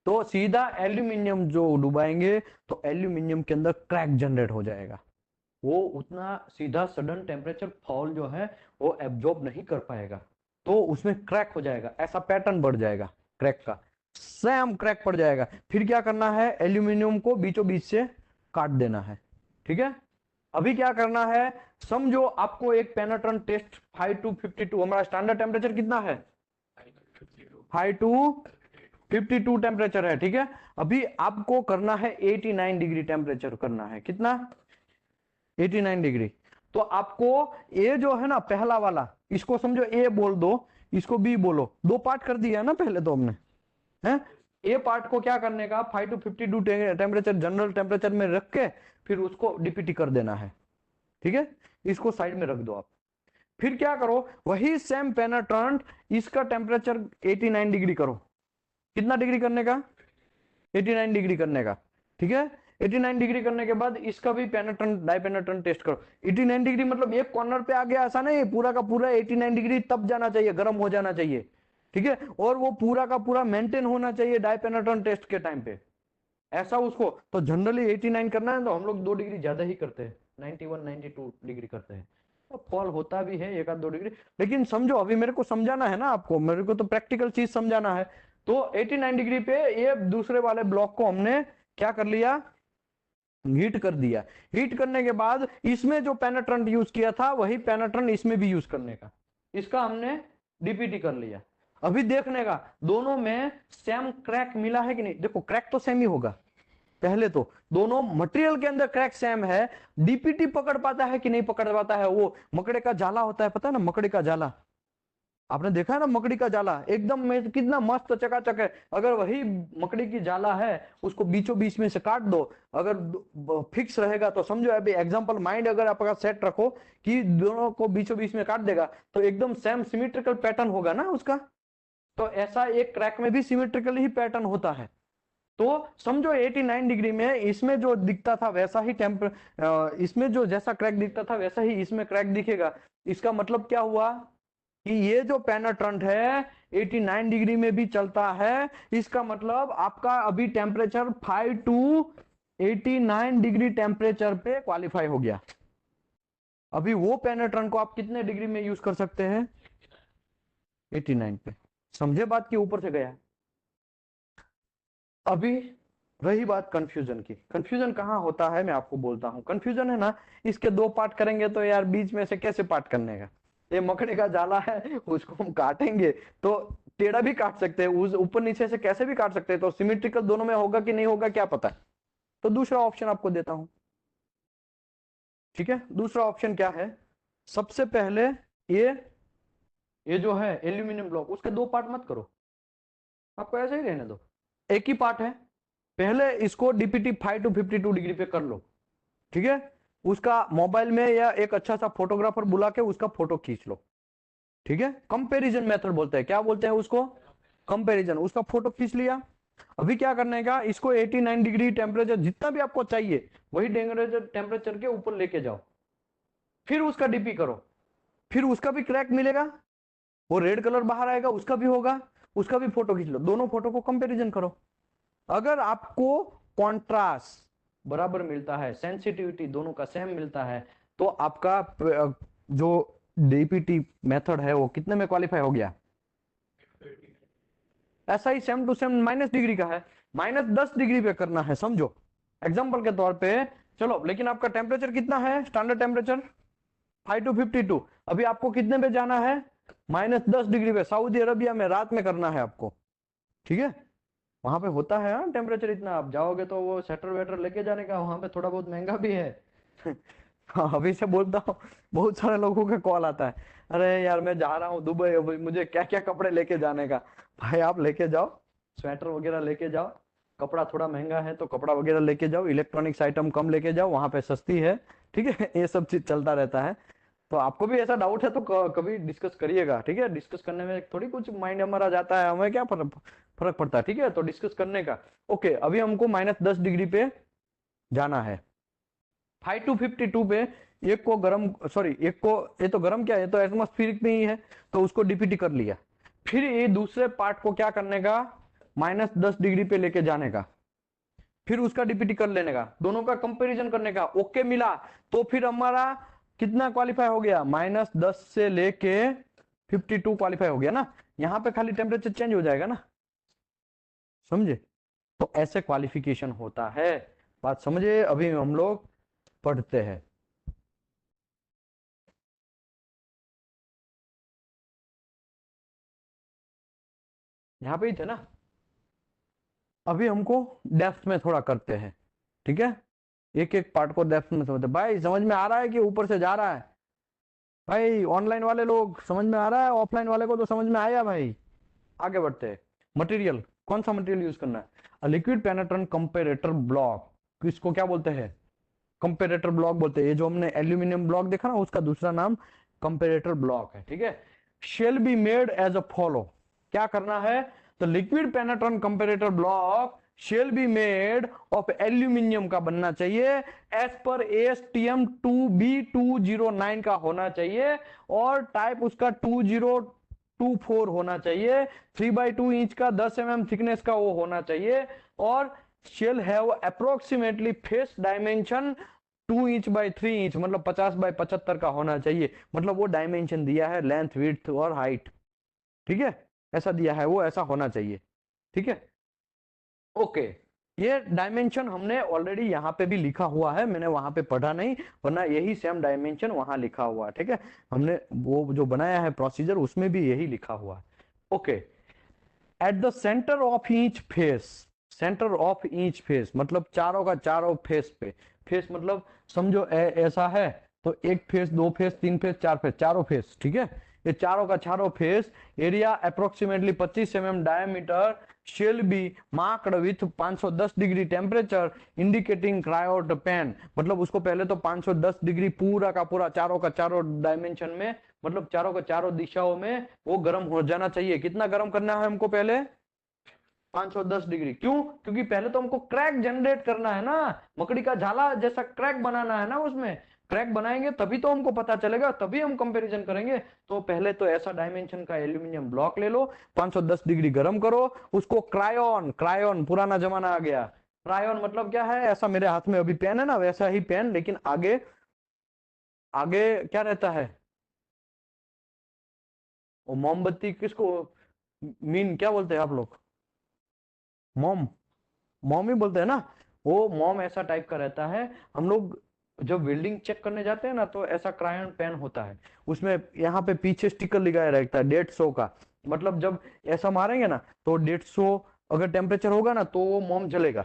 तो सीधा एल्यूमिनियम जो डुबाएंगे तो एल्यूमिनियम के अंदर क्रैक जनरेट हो जाएगा, वो उतना सीधा सडन टेम्परेचर फॉल जो है वो एब्जॉर्ब नहीं कर पाएगा, तो उसमें क्रैक हो जाएगा, ऐसा पैटर्न बढ़ जाएगा क्रैक का, सेम क्रैक पड़ जाएगा। फिर क्या करना है, एल्यूमिनियम को बीचों बीच से काट देना है, ठीक है? अभी क्या करना है, समझो आपको एक पेनेट्रॉन टेस्ट 5 to 52, हमारा स्टैंडर्ड टेम्परेचर कितना है 5 to 52 टेम्परेचर है, ठीक है। अभी आपको करना है 89 डिग्री टेम्परेचर करना है, कितना 89 डिग्री। तो आपको ये जो है ना पहला वाला, इसको समझो ए बोल दो, इसको बी बोलो, दो पार्ट कर दिया ना पहले तो हमने, है। ए पार्ट को क्या करने का 5 to 52 टेम्परेचर जनरल टेम्परेचर में रख के फिर उसको डीपीटी कर देना है, ठीक है। इसको साइड में रख दो आप। फिर क्या करो, वही सेम पेनेट्रेंट, इसका टेम्परेचर 89 डिग्री करो। कितना डिग्री करने का 89 डिग्री करने का, ठीक है। 89 डिग्री करने के बाद इसका भी पेनेट्रेंट डाइपेनेट्रेंट टेस्ट करो। 89 डिग्री मतलब एक कॉर्नर पे आ गया ऐसा नहीं, पूरा का पूरा 89 डिग्री तब जाना चाहिए, गर्म हो जाना चाहिए, ठीक है। और वो पूरा का पूरा मेंटेन होना चाहिए डाइपेनेट्रेंट टेस्ट के टाइम पे, ऐसा उसको। तो जनरली 89 करना है तो हम लोग 2 डिग्री ज्यादा ही करते हैं, 91 92 डिग्री करते हैं। तो फॉल होता भी है 1-2 डिग्री, लेकिन समझो अभी मेरे को समझाना है ना आपको, मेरे को तो प्रैक्टिकल चीज समझाना है। तो 89 डिग्री पे ये दूसरे वाले ब्लॉक को हमने क्या कर लिया, हीट कर दिया। हीट करने के बाद इसमें जो पेनेट्रेंट यूज किया था वही पेनेट्रेंट इसमें भी यूज करने का, इसका हमने डीपीटी कर लिया। अभी देखने का दोनों में सेम क्रैक मिला है कि नहीं। देखो क्रैक तो सेम ही होगा, पहले तो दोनों मटेरियल के अंदर क्रैक सेम है, डीपीटी पकड़ पाता है कि नहीं पकड़ पाता है। वो मकड़े का जाला होता है, पता है ना मकड़े का जाला, आपने देखा है ना मकड़ी का जाला, एकदम में कितना मस्त चकाचक है। अगर वही मकड़ी की जाला है उसको बीचों बीच में से काट दो, अगर फिक्स रहेगा तो समझो अभी एग्जांपल माइंड अगर आपका सेट रखो कि दोनों को बीचों बीच में काट देगा तो एकदम सेम सिमेट्रिकल पैटर्न होगा ना उसका। तो ऐसा एक क्रैक में भी सिमेट्रिकल ही पैटर्न होता है। तो समझो 89 डिग्री में इसमें जो दिखता था वैसा ही इसमें जो जैसा क्रैक दिखता था वैसा ही इसमें क्रैक दिखेगा। इसका मतलब क्या हुआ कि ये जो पेनेट्रेंट है 89 डिग्री में भी चलता है। इसका मतलब आपका अभी टेम्परेचर 5 to 89 डिग्री टेम्परेचर पे क्वालिफाई हो गया। अभी वो पेनेट्रेंट को आप कितने डिग्री में यूज कर सकते हैं 89 पे। समझे बात के ऊपर से गया। अभी रही बात कंफ्यूजन की। कंफ्यूजन कहाँ होता है मैं आपको बोलता हूं। कंफ्यूजन है ना, इसके दो पार्ट करेंगे तो यार बीच में से कैसे पार्ट करने का। ये मकड़े का जाला है उसको हम काटेंगे तो टेढ़ा भी काट सकते हैं, उस ऊपर नीचे से कैसे भी काट सकते हैं। तो सिमेट्रिकल दोनों में होगा कि नहीं होगा क्या पता है। तो दूसरा ऑप्शन आपको देता हूं, ठीक है। दूसरा ऑप्शन क्या है, सबसे पहले ये जो है एल्यूमिनियम ब्लॉक उसके दो पार्ट मत करो, आपको ऐसे ही रहने दो, एक ही पार्ट है। पहले इसको डीपीटी 5 to 52 डिग्री पे कर लो, ठीक है। उसका मोबाइल में या एक अच्छा सा फोटोग्राफर बुला के उसका फोटो खींच लो, ठीक है। कंपैरिजन मेथड बोलते हैं, क्या बोलते हैं उसको, कंपैरिजन। उसका फोटो खींच लिया। अभी क्या करने का, इसको 89 डिग्री टेम्परेचर जितना भी आपको चाहिए वही टेम्परेचर के ऊपर लेके जाओ, फिर उसका डीपी करो। फिर उसका भी क्रैक मिलेगा, वो रेड कलर बाहर आएगा, उसका भी होगा, उसका भी फोटो खींच लो, दोनों फोटो को कंपैरिजन करो। अगर आपको कॉन्ट्रास्ट बराबर मिलता है, सेंसिटिविटी दोनों का सेम मिलता है, तो आपका जो डीपीटी मेथड है वो कितने में क्वालिफाई हो गया। ऐसा ही same to same minus degree का है, -10 डिग्री पे करना है समझो एग्जांपल के तौर पे। चलो लेकिन आपका टेम्परेचर कितना है, स्टैंडर्ड टेम्परेचर 5 to 52। अभी आपको कितने पे जाना है, -10 डिग्री पे। सऊदी अरबिया में रात में करना है आपको, ठीक है। वहां पे होता है हाँ टेम्परेचर इतना, आप जाओगे तो वो स्वेटर वेटर लेके जाने का, वहां पे थोड़ा बहुत महंगा भी है हाँ अभी से बोलता हूँ, बहुत सारे लोगों का कॉल आता है, अरे यार मैं जा रहा हूँ दुबई, अभी मुझे क्या क्या कपड़े लेके जाने का। भाई आप लेके जाओ, स्वेटर वगैरह लेके जाओ, कपड़ा थोड़ा महंगा है तो कपड़ा वगैरह लेके जाओ, इलेक्ट्रॉनिक्स आइटम कम लेके जाओ, वहां पे सस्ती है, ठीक है ये सब चीज चलता रहता है। तो आपको भी ऐसा डाउट है तो कभी डिस्कस करिएगा, ठीक है। डिस्कस करने में थोड़ी कुछ माइंड हमारा जाता है, हमें क्या फर्क पड़ता है, ठीक है। तो डिस्कस करने का। ओके अभी हमको -10 डिग्री पे जाना है। 5 to 52 पे एक को गर्म, सॉरी एक को, ये तो गर्म क्या है, ये तो एटमॉस्फेरिक में ही है, तो उसको डीपीटी कर लिया। फिर ये दूसरे पार्ट को क्या करने का, -10 डिग्री पे लेके जाने का, फिर उसका डीपीटी कर लेने का, दोनों का कंपैरिजन करने का। ओके मिला तो फिर हमारा कितना क्वालिफाई हो गया, -10 से लेके 52 क्वालिफाई हो गया ना। यहां पे खाली टेम्परेचर चेंज हो जाएगा ना, समझे। तो ऐसे क्वालिफिकेशन होता है, बात समझे। अभी हम लोग पढ़ते हैं, यहाँ पे ही थे ना। अभी हमको डेप्थ में थोड़ा करते हैं, ठीक है, एक एक पार्ट को डेप्थ में समझते। भाई समझ में आ रहा है कि ऊपर से जा रहा है? भाई ऑनलाइन वाले लोग समझ में आ रहा है, ऑफलाइन वाले को तो समझ में आया भाई। आगे बढ़ते हैं। मटेरियल, कौन सा मटेरियल यूज करना है? लिक्विड पेनेट्रेंट कंपेरेटर ब्लॉक, इसको क्या बोलते हैं? कंपेरेटर ब्लॉक बोलते हैं। ये जो हमने एल्यूमिनियम ब्लॉक देखा ना, उसका दूसरा नाम कंपेरेटर ब्लॉक है, ठीक है। Shall be made as a follow, क्या करना है? तो liquid penetrant comparator block shall be made of aluminium का बनना चाहिए, एज पर ASTM 2B209 का होना चाहिए, और टाइप उसका 2024 होना चाहिए, 3/2 इंच का 10 mm थिकनेस का वो होना चाहिए, और shall have approximately face dimension 2 inch by 3 inch, मतलब 50/75 का होना चाहिए। मतलब वो डायमेंशन दिया है, लेंथ विड्थ और हाइट, ठीक है, ऐसा दिया है, वो ऐसा होना चाहिए, ठीक है। ओके, ये डायमेंशन हमने ऑलरेडी यहाँ पे भी लिखा हुआ है, मैंने वहां पे पढ़ा नहीं, वरना यही सेम डायमेंशन वहां लिखा हुआ है, ठीक है। हमने वो जो बनाया है प्रोसीजर, उसमें भी यही लिखा हुआ है। Okay, at the centre of each face, centre of each face मतलब चारों का चारों फेस पे, फेस मतलब समझो ऐसा है, तो एक फेस, दो फेस, तीन फेस, चार फेस, चारों फेस, ठीक है। ये चारों का चारों face, area approximately 25 mm diameter, shall be marked with 510 degree temperature indicating crayon pen, मतलब उसको पहले तो 510 डिग्री पूरा का पूरा चारों का चारों डायमेंशन में, मतलब चारों का चारों दिशाओं में वो गर्म हो जाना चाहिए। कितना गर्म करना है हमको? पहले 510 डिग्री। क्यों? क्योंकि पहले तो हमको क्रैक जनरेट करना है ना, मकड़ी का झाला जैसा क्रैक बनाना है ना, उसमें क्रैक बनाएंगे तभी तो हमको पता चलेगा, तभी हम कंपैरिजन करेंगे। तो पहले तो ऐसा डायमेंशन का एल्यूमिनियम ब्लॉक ले लो, 510 डिग्री गर्म करो उसको। क्रायोन, क्रायोन पुराना जमाना आ गया। क्रायोन मतलब क्या है? ऐसा मेरे हाथ में अभी पेन है ना, वैसा ही पेन, लेकिन आगे आगे क्या रहता है? वो मोमबत्ती किसको मीन क्या बोलते हैं आप लोग? मोम, मॉम ही बोलते हैं ना। वो मॉम ऐसा टाइप का रहता है। हम लोग जब वेल्डिंग चेक करने जाते हैं ना, तो ऐसा क्रायन पेन होता है, उसमें यहाँ पे पीछे स्टिकर लगाया रहता है 150 का, मतलब जब ऐसा मारेंगे ना तो 150 अगर टेम्परेचर होगा ना तो वो मोम जलेगा।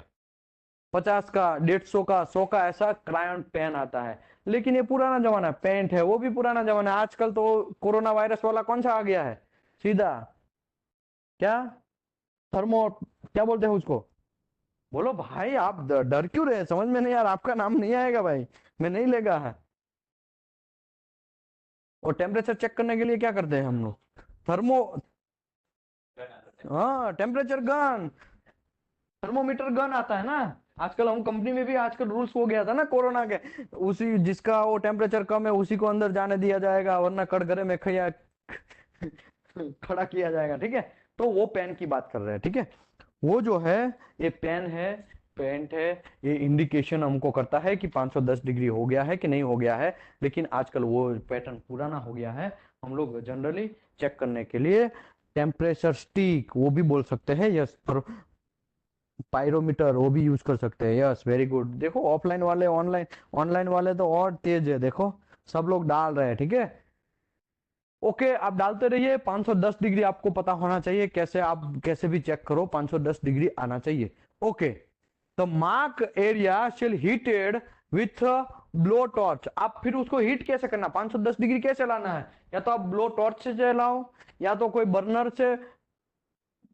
50 का, 150 का, 100 का, ऐसा क्रायन पेन आता है। लेकिन ये पुराना जमाना है, पेंट है वो भी पुराना जमाना है। आजकल तो कोरोना वायरस वाला कौन सा आ गया है? सीधा क्या, थर्मो, क्या बोलते हैं उसको? बोलो भाई, आप डर क्यों रहे? समझ में नहीं यार, आपका नाम नहीं आएगा भाई, मैं नहीं लेगा है। और टेम्परेचर चेक करने के लिए क्या करते हैं हम लोग? थर्मो, हाँ टेम्परेचर गन, थर्मोमीटर गन आता है ना। आजकल हम कंपनी में भी आजकल रूल्स हो गया था ना कोरोना के, उसी जिसका वो टेम्परेचर कम है उसी को अंदर जाने दिया जाएगा, वरना कटघरे में खैया खड़ा किया जाएगा, ठीक है। तो वो पेन की बात कर रहे हैं, ठीक है। वो जो है, ये पेन है, पेंट है, ये इंडिकेशन हमको करता है कि 510 डिग्री हो गया है कि नहीं हो गया है। लेकिन आजकल वो पैटर्न पुराना हो गया है। हम लोग जनरली चेक करने के लिए टेम्परेचर स्टिक, वो भी बोल सकते हैं, यस, पायरोमीटर वो भी यूज कर सकते हैं, यस वेरी गुड। देखो ऑफलाइन वाले, ऑनलाइन, ऑनलाइन वाले तो और तेज है, देखो सब लोग डाल रहे हैं, ठीक है। ओके, आप डालते रहिए। 510 डिग्री आपको पता होना चाहिए, कैसे आप कैसे भी चेक करो, 510 डिग्री आना चाहिए। ओके, तो mark area shall heated with blow torch. आप फिर उसको हीट कैसे करना, 510 डिग्री कैसे लाना है? या तो आप ब्लो टॉर्च से जलाओ, या तो कोई बर्नर से,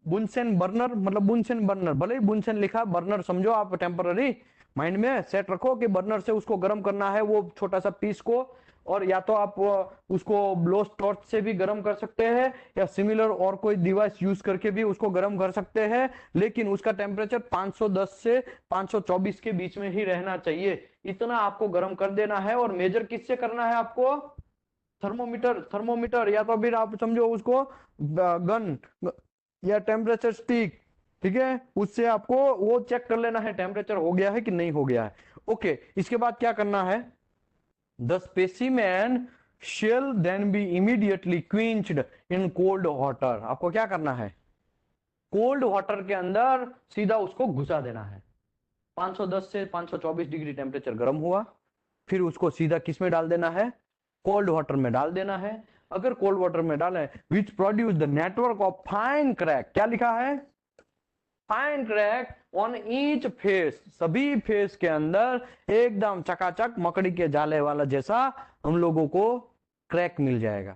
बुनसेन बर्नर, मतलब बुनसेन बर्नर, भले ही बुनसेन लिखा, बर्नर समझो आप, टेम्पररी माइंड में सेट रखो कि बर्नर से उसको गर्म करना है वो छोटा सा पीस को। और या तो आप उसको ब्लो टॉर्च से भी गर्म कर सकते हैं, या सिमिलर और कोई डिवाइस यूज करके भी उसको गर्म कर सकते हैं, लेकिन उसका टेम्परेचर 510 से 524 के बीच में ही रहना चाहिए। इतना आपको गर्म कर देना है। और मेजर किससे करना है आपको? थर्मोमीटर, थर्मोमीटर, या तो फिर आप समझो उसको गन या टेम्परेचर स्टिक, ठीक है, उससे आपको वो चेक कर लेना है टेम्परेचर हो गया है कि नहीं हो गया है। ओके, इसके बाद क्या करना है? The specimen shall then be immediately quenched in cold water. आपको क्या करना है? कोल्ड वाटर के अंदर सीधा उसको घुसा देना है। 510 से 524 डिग्री टेम्परेचर गर्म हुआ, फिर उसको सीधा किस में डाल देना है? कोल्ड वाटर में डाल देना है। अगर कोल्ड वाटर में डालें which produce the network of fine crack, क्या लिखा है, fine crack on each face, सभी फेस के अंदर एकदम चकाचक मकड़ी के जाले वाला जैसा हम लोगों को क्रैक मिल जाएगा।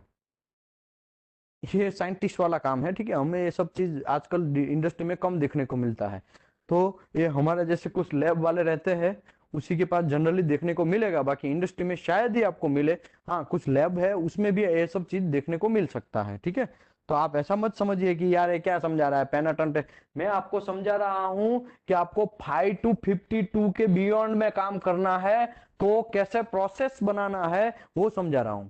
ये साइंटिस्ट वाला काम है, ठीक है, हमें ये सब चीज आजकल इंडस्ट्री में कम देखने को मिलता है। तो ये हमारे जैसे कुछ लैब वाले रहते हैं, उसी के पास जनरली देखने को मिलेगा, बाकी इंडस्ट्री में शायद ही आपको मिले। हाँ, कुछ लैब है उसमें भी ये सब चीज देखने को मिल सकता है, ठीक है। तो आप ऐसा मत समझिए कि यार ये क्या समझा रहा है पेनाटंट, मैं आपको समझा रहा हूं कि आपको 5 to 52 के बियॉन्ड में काम करना है, तो कैसे प्रोसेस बनाना है वो समझा रहा हूं।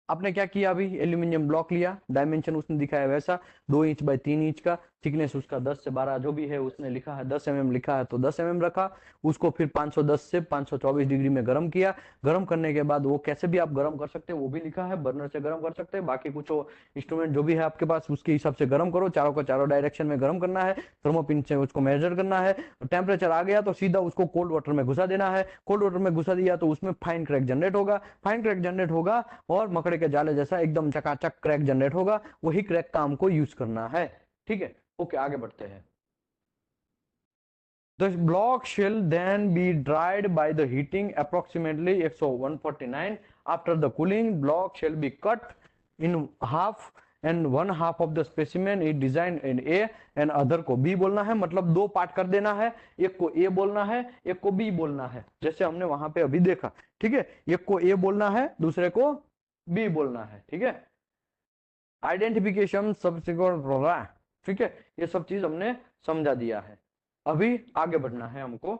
आपने क्या किया, अभी एल्यूमिनियम ब्लॉक लिया, डायमेंशन उसने दिखाया वैसा 2 इंच बाय 3 इंच का, थिकनेस उसका 10 से 12 जो भी है उसने लिखा है, 10 mm लिखा है तो 10 mm रखा, उसको फिर 510 से 524 डिग्री में गर्म किया। गर्म करने के बाद वो कैसे भी आप गर्म कर सकते हैं वो भी लिखा है, बर्नर से गर्म कर सकते हैं, बाकी कुछ इंस्ट्रूमेंट जो भी है आपके पास उसके हिसाब से गर्म करो, चारों को चारों डायरेक्शन में गर्म करना है, थर्मोपिन से उसको मेजर करना है, टेम्परेचर आ गया तो सीधा उसको कोल्ड वाटर में घुसा देना है, कोल्ड वाटर में घुसा दिया तो उसमें फाइन क्रैक जनरेट होगा, फाइन क्रैक जनरेट होगा और मकड़े के जाले जैसा एकदम चकाचक क्रैक जनरेट होगा, वही क्रैक का हमको यूज करना है, ठीक है। ओके, आगे बढ़ते हैं। The block shall then be dried by the heating approximately 149. After the cooling, block shall be cut in half and one half of the specimen is designed in A and other को B बोलना है, मतलब 2 part कर देना है, एक को A बोलना है, एक को B बोलना है, जैसे हमने वहां पे अभी देखा, ठीक है। एक को A बोलना है, दूसरे को B बोलना है, ठीक है। आइडेंटिफिकेशन सब्सिक्वेंट, ठीक है, ये सब चीज हमने समझा दिया है। अभी आगे बढ़ना है हमको।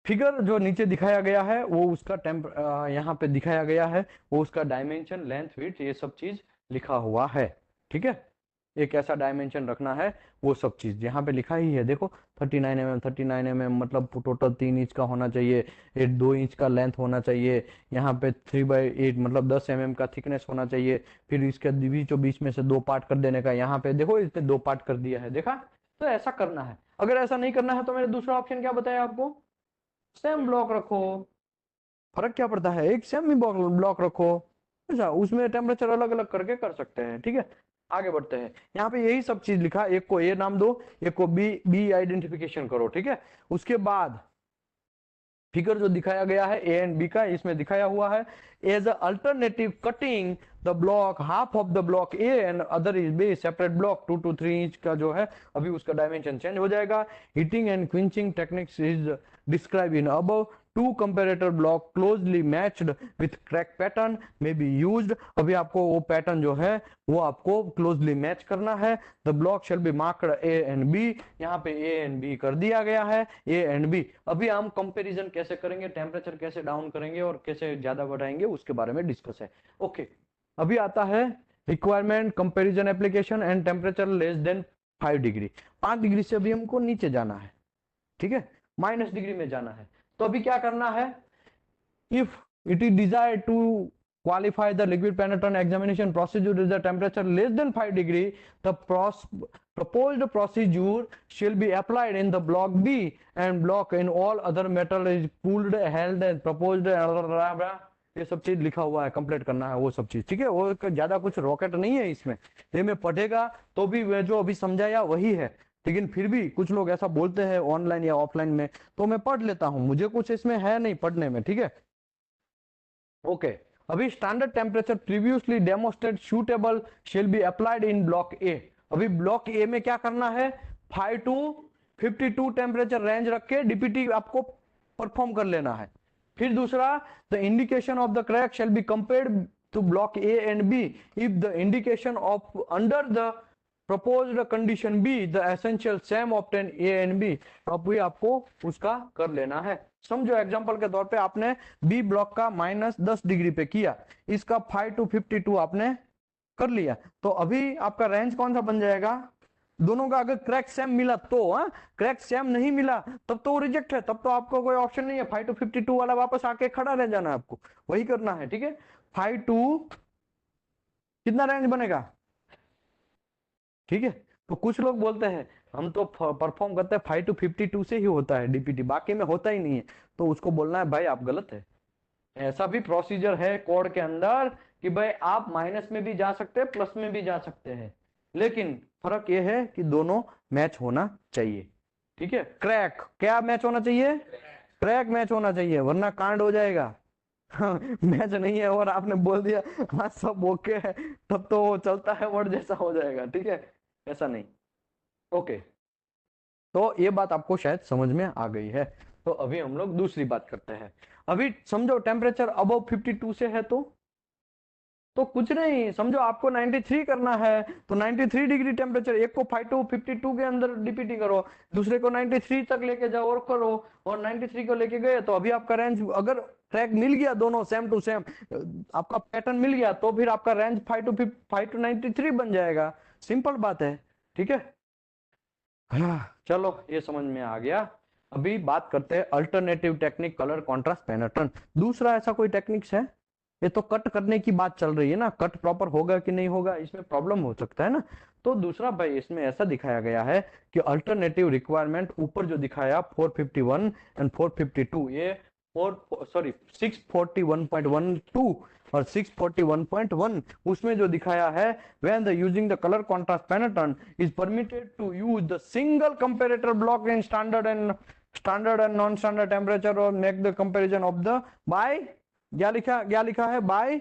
फिगर जो नीचे दिखाया गया है वो उसका यहाँ पे दिखाया गया है, वो उसका डायमेंशन, लेंथ, विड्थ, ये सब चीज लिखा हुआ है, ठीक है। एक ऐसा डायमेंशन रखना है, वो सब चीज यहाँ पे लिखा ही है, देखो 39 mm, 39 mm मतलब टोटल 3 इंच का होना चाहिए, 2 इंच का लेंथ होना चाहिए, यहाँ पे 3/8 मतलब 10 mm का थिकनेस होना चाहिए, फिर इसके बीच में से 2 पार्ट कर देने का, यहाँ पे देखो इसने 2 पार्ट कर दिया है, देखा। तो ऐसा करना है, अगर ऐसा नहीं करना है तो मैंने दूसरा ऑप्शन क्या बताया आपको, सेम ब्लॉक रखो, फर्क क्या पड़ता है, एक सेम ही ब्लॉक रखो, अच्छा उसमें टेम्परेचर अलग अलग करके कर सकते हैं, ठीक है। आगे बढ़ते हैं, यहाँ पे यही सब चीज लिखा, एक को ए नाम दो, एक को बी आइडेंटिफिकेशन करो, ठीक है। उसके बाद फिगर जो दिखाया गया है ए एंड बी का, इसमें दिखाया हुआ है as alternative cutting the block, half of the block A and other is B separate block 2 to 3 inch का जो है, अभी उसका डायमेंशन चेंज हो जाएगा। Heating and quenching techniques is describe in above, 2 comparator block closely matched with crack pattern may be used, अभी आपको वो पैटर्न जो है वो आपको क्लोजली मैच करना है। The block shall be marked A and B, यहाँ पे ए एंड बी कर दिया गया है, ए एंड बी। अभी हम कंपैरिजन कैसे करेंगे, टेम्परेचर कैसे डाउन करेंगे और कैसे ज्यादा बढ़ाएंगे उसके बारे में डिस्कस है, ओके। अभी आता है requirement, comparison application and temperature less than 5 degree, 5 degree से अभी हमको नीचे जाना है, ठीक है, माइनस डिग्री में जाना है। तो अभी क्या करना है, if it is desire to qualify the liquid penetrant examination procedure is the temperature less than 5 degree, the proposed procedure shall be applied in the block B and block in all other metal is cooled, held and proposed, ये सब चीज लिखा हुआ है, complete करना है वो सब चीज, ठीक है। वो ज्यादा कुछ रॉकेट नहीं है इसमें, ये में पढ़ेगा तो भी वे जो अभी समझाया वही है, लेकिन फिर भी कुछ लोग ऐसा बोलते हैं ऑनलाइन या ऑफलाइन में, तो मैं पढ़ लेता हूं, मुझे कुछ इसमें है नहीं पढ़ने में, ठीक है, ओके। अभी standard temperature previously demonstrate suitable shall be applied in block ए, अभी ब्लॉक ए में क्या करना है, 5 to 52 टेम्परेचर रेंज रख के डीपीटी आपको परफॉर्म कर लेना है। फिर दूसरा, the indication of the crack shall be compared to block A and B if the indication of under the proposed condition B the essential same obtain A and B, अभी आपको उसका कर लेना है। समझो एग्जांपल के तौर पे आपने बी ब्लॉक का -10 डिग्री पे किया, इसका 5 to 52 आपने कर लिया, तो अभी आपका रेंज कौन सा बन जाएगा, दोनों का अगर क्रैक सेम मिला तो, क्रैक सेम नहीं मिला तब तो वो रिजेक्ट है, तब तो आपको कोई ऑप्शन नहीं है, 5 to 52 वाला वापस आके खड़ा रह जाना है, आपको वही करना है, ठीक है। 5 to कितना रेंज बनेगा, ठीक है। तो कुछ लोग बोलते हैं हम तो परफॉर्म करते हैं 5 to 52 से ही होता है डीपीटी, बाकी में होता ही नहीं है, तो उसको बोलना है भाई आप गलत है, ऐसा भी प्रोसीजर है कोड के अंदर कि भाई आप माइनस में भी जा सकते हैं, प्लस में भी जा सकते हैं, लेकिन फर्क यह है कि दोनों मैच होना चाहिए। ठीक है, क्रैक क्या मैच होना चाहिए? क्रैक मैच होना चाहिए, वरना कांड हो जाएगा। मैच नहीं है और आपने बोल दिया हाँ सब ओके है, तब तो वो चलता है वर्ड जैसा हो जाएगा। ठीक है, ऐसा नहीं। ओके, तो ये बात आपको शायद समझ में आ गई है। तो अभी हम लोग दूसरी बात करते हैं। अभी समझो टेम्परेचर अबव 52 से है तो कुछ नहीं, समझो आपको 93 करना है तो 93 डिग्री टेम्परेचर, एक को 52 के अंदर डीपीटी करो, दूसरे को 93 तक लेके जाओ और करो, और 93 को लेके गए तो अभी आपका रेंज अगर ट्रैक मिल गया, दोनों सेम टू सेम आपका पैटर्न मिल गया, तो फिर आपका रेंज 5 to 93 बन जाएगा। सिंपल बात है। ठीक है, हाँ, चलो ये समझ में आ गया। अभी बात करते हैं alternative technique, colour contrast pattern. दूसरा ऐसा कोई टेक्निक्स है? ये तो कट करने की बात चल रही है ना, कट प्रॉपर होगा कि नहीं होगा इसमें प्रॉब्लम हो सकता है ना। तो दूसरा भाई इसमें ऐसा दिखाया गया है कि अल्टरनेटिव रिक्वायरमेंट ऊपर जो दिखाया 451 एंड 452, ये 641.12 और 641.1, उसमें जो दिखाया है when the using the color contrast pattern is permitted to use the single comparator block in standard and non-standard temperature or make the comparison of the by क्या लिखा है बाय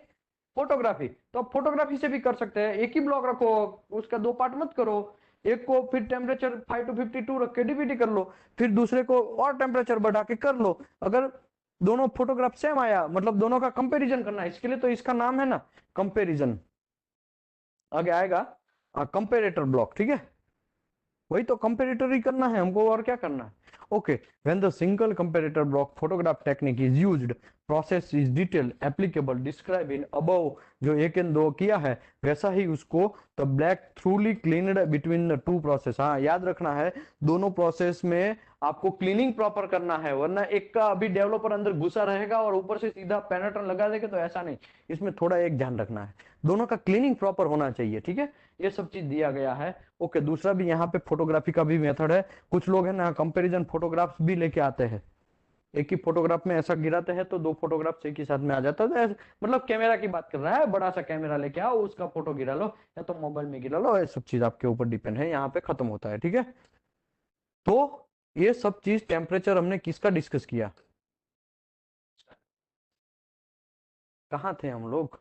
फोटोग्राफी। तो आप फोटोग्राफी से भी कर सकते हैं, एक ही ब्लॉक रखो, उसका दो पार्ट मत करो, एक को फिर टेम्परेचर 5 to 52 रख के डीपीटी कर लो, फिर दूसरे को और टेम्परेचर बढ़ा के कर लो। अगर दोनों फोटोग्राफ सेम आया, मतलब दोनों का कंपैरिजन करना है, इसके लिए तो इसका नाम है ना कंपैरिजन, आगे आएगा कंपैरेटर ब्लॉक। ठीक है, वही तो कंपैरेटर ही करना है हमको, और क्या करना है। Okay, when the single comparator block photograph technique is used, process is detail applicable describe in above, जो 1 और 2 किया है वैसा ही उसको the black थ्रूली cleaned between the two process. हाँ, याद रखना है दोनों प्रोसेस में आपको क्लीनिंग प्रॉपर करना है, वरना एक का अभी डेवलपर अंदर घुसा रहेगा और ऊपर से सीधा पैटर्न लगा देगा, तो ऐसा नहीं। इसमें थोड़ा एक ध्यान रखना है, दोनों का क्लीनिंग प्रॉपर होना चाहिए। ठीक है, ये सब चीज दिया गया है। ओके, दूसरा भी यहाँ पे फोटोग्राफी का भी मेथड है। कुछ लोग है ना कंपैरिजन फोटोग्राफ्स भी लेके आते हैं, एक ही फोटोग्राफ में ऐसा गिराते हैं तो दो फोटोग्राफ एक ही साथ में आ जाता है। मतलब कैमरा की बात कर रहा है, बड़ा सा कैमरा लेके आओ, उसका फोटो गिरा लो, या तो मोबाइल में गिरा लो, ये सब चीज आपके ऊपर डिपेंड है, यहाँ पे खत्म होता है। ठीक है, तो ये सब चीज टेम्परेचर हमने किसका डिस्कस किया, कहाँ थे हम लोग,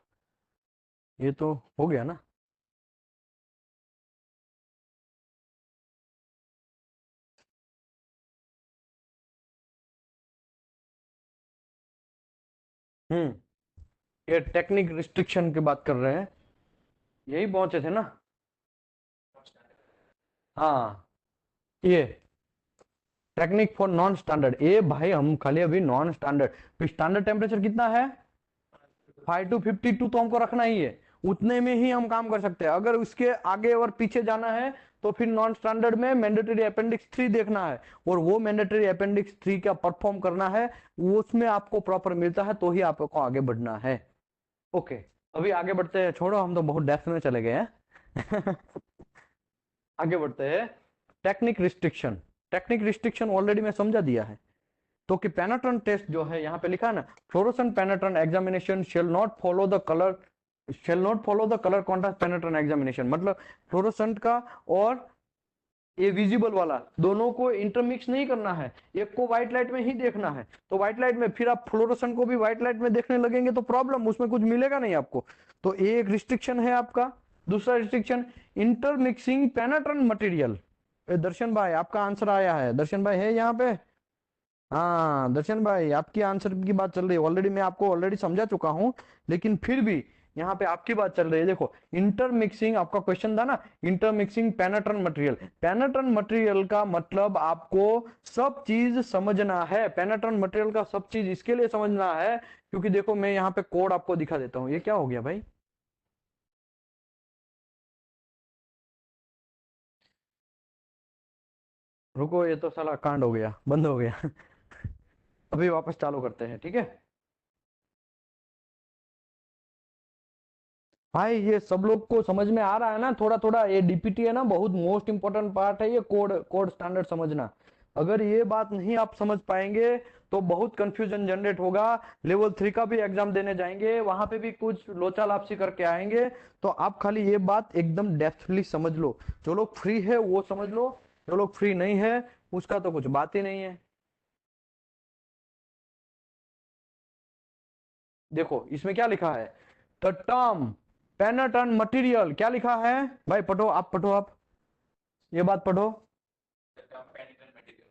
ये तो हो गया ना। ये टेक्निक रिस्ट्रिक्शन की बात कर रहे हैं, यही पहुंचे थे ना। हाँ, ये टेक्निक फॉर नॉन स्टैंडर्ड, ये भाई हम खाली अभी नॉन स्टैंडर्ड, तो स्टैंडर्ड टेम्परेचर कितना है 5 to 52, तो हमको रखना ही है, उतने में ही हम काम कर सकते हैं। अगर उसके आगे और पीछे जाना है तो फिर नॉन स्टैंडर्ड में मैंडेटरी अपेंडिक्स 3 देखना है, और वो मैंडेटरी अपेंडिक्स 3 क्या परफॉर्म करना है, वो उसमें आपको प्रॉपर मिलता है तो ही आपको आगे बढ़ना है। ओके, अभी आगे बढ़ते हैं, छोड़ो हम तो बहुत डेप्थ में चले गए हैं। आगे बढ़ते हैं, technique restriction. Technique restriction already मैं समझा दिया है। तो कि पेनेट्रन टेस्ट जो है यहाँ पे लिखा है ना, fluorescent penetrant examination shall not follow the colour contrast penetrant examination, मतलब फ्लोरोसेंट का और ये विजिबल वाला दोनों को इंटरमिक्स नहीं करना है, एक को व्हाइट लाइट में ही देखना है। तो व्हाइट लाइट में फिर आप फ्लोरोसेंट को भी व्हाइट लाइट में देखने लगेंगे तो प्रॉब्लम, उसमें कुछ मिलेगा नहीं आपको। तो ये एक रिस्ट्रिक्शन है आपका। दूसरा रिस्ट्रिक्शन, इंटरमिक्सिंग पेनेट्रन मटेरियल। दर्शन भाई आपका आंसर आया है, दर्शन भाई है यहाँ पे। हाँ दर्शन भाई, आपकी आंसर की बात चल रही है, ऑलरेडी मैं आपको ऑलरेडी समझा चुका हूं, लेकिन फिर भी यहाँ पे आपकी बात चल रही है। देखो इंटरमिक्सिंग आपका क्वेश्चन था ना, इंटरमिक्सिंग पेनेट्रन मटेरियल। पेनेट्रन मटेरियल का मतलब आपको सब चीज समझना है, पेनेट्रन मटेरियल का सब चीज इसके लिए समझना है, क्योंकि देखो मैं यहाँ पे कोड आपको दिखा देता हूँ। ये क्या हो गया भाई, रुको, ये तो साला कांड हो गया, बंद हो गया। अभी वापस चालू करते हैं, ठीक है भाई। ये सब लोग को समझ में आ रहा है ना थोड़ा थोड़ा, ये डीपीटी है ना, बहुत मोस्ट इंपोर्टेंट पार्ट है ये, कोड कोड स्टैंडर्ड समझना। अगर ये बात नहीं आप समझ पाएंगे तो बहुत कंफ्यूजन जनरेट होगा। लेवल 3 का भी एग्जाम देने जाएंगे, वहां पे भी कुछ लोचा लापसी करके आएंगे। तो आप खाली ये बात एकदम डेप्थली समझ लो, जो लोग फ्री है वो समझ लो, जो लोग फ्री नहीं है उसका तो कुछ बात ही नहीं है। देखो इसमें क्या लिखा है, द टर्म पेनेट्रेंट मटेरियल, क्या लिखा है भाई, पढ़ो आप, पढ़ो आप, ये बात पढ़ो। The term penetrant material